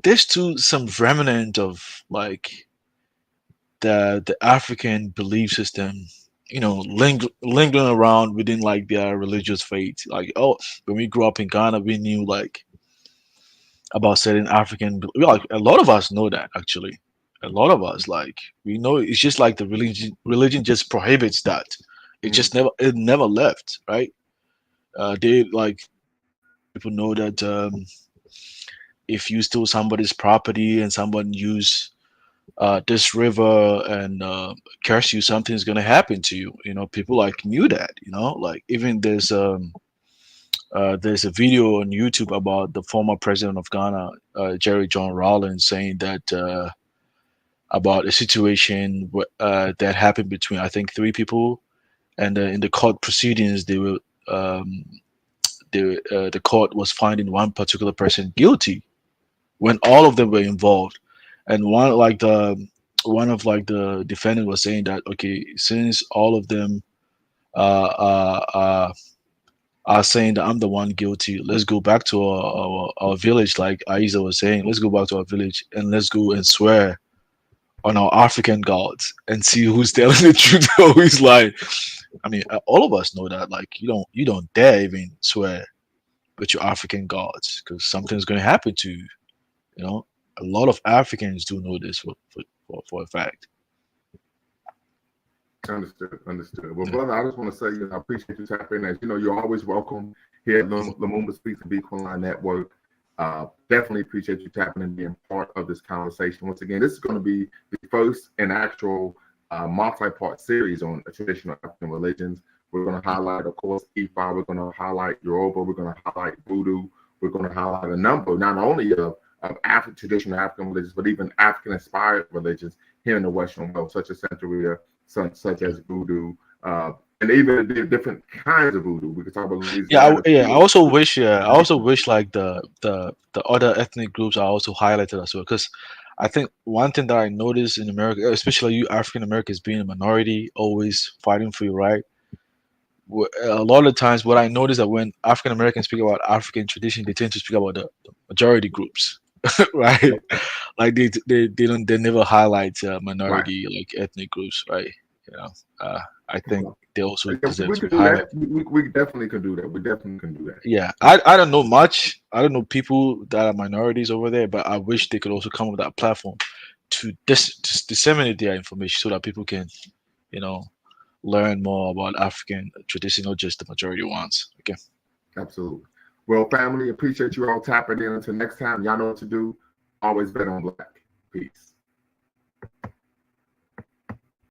there's still some remnant of like the African belief system, lingering around within like their religious faith. Like, oh, when we grew up in Ghana, we knew like about certain like a lot of us know that actually. A lot of us like we know it's just like the religion just prohibits that. Mm, It never left, right? They like people know that if you steal somebody's property and someone use this river and curse you, something's gonna happen to you. People like knew that. Like even there's a video on YouTube about the former president of Ghana, Jerry John Rawlings, saying that about a situation that happened between I think three people, and in the court proceedings they were. The court was finding one particular person guilty when all of them were involved, and one of like the defendant was saying that okay, since all of them uh, uh, uh, are saying that I'm the one guilty, let's go back to our village, like Aiza was saying, let's go back to our village and let's go and swear on our African gods and see who's telling the truth or who's lying. I mean, all of us know that like you don't dare even swear with your African gods because something's going to happen to you. You know, a lot of Africans do know this for a fact. understood, understood. Well, Yeah. brother, I just want to say, I appreciate you tapping in. As you know, you're always welcome here at Lumumba Speaks and Beacon Line Network. Definitely appreciate you tapping and being part of this conversation. Once again, this is going to be the first and actual multi-part series on traditional African religions. We're going to highlight, of course, Ifa. We're going to highlight Yoruba. We're going to highlight Voodoo. We're going to highlight a number, not only of traditional African religions, but even African-inspired religions here in the Western world, such as Santeria, such as Voodoo, and even the different kinds of Voodoo. We could talk about Louisiana. Yeah. I also wish like the other ethnic groups are also highlighted as well. Because I think one thing that I noticed in America, especially you African Americans being a minority, always fighting for your right. A lot of times, what I notice that when African Americans speak about African tradition, they tend to speak about the majority groups, right? Like they never highlight Right. minority like ethnic groups, right? You know, I think they also Yeah, deserve we to be can do highlighted. that. We definitely can do that. We definitely can do that. Yeah, I don't know much. I don't know people that are minorities over there, but I wish they could also come with that platform to disseminate their information so that people can, you know, learn more about African tradition, not just the majority ones. Okay. Absolutely. Well, family, appreciate you all tapping in. Until next time, y'all know what to do. Always bet on black. Peace.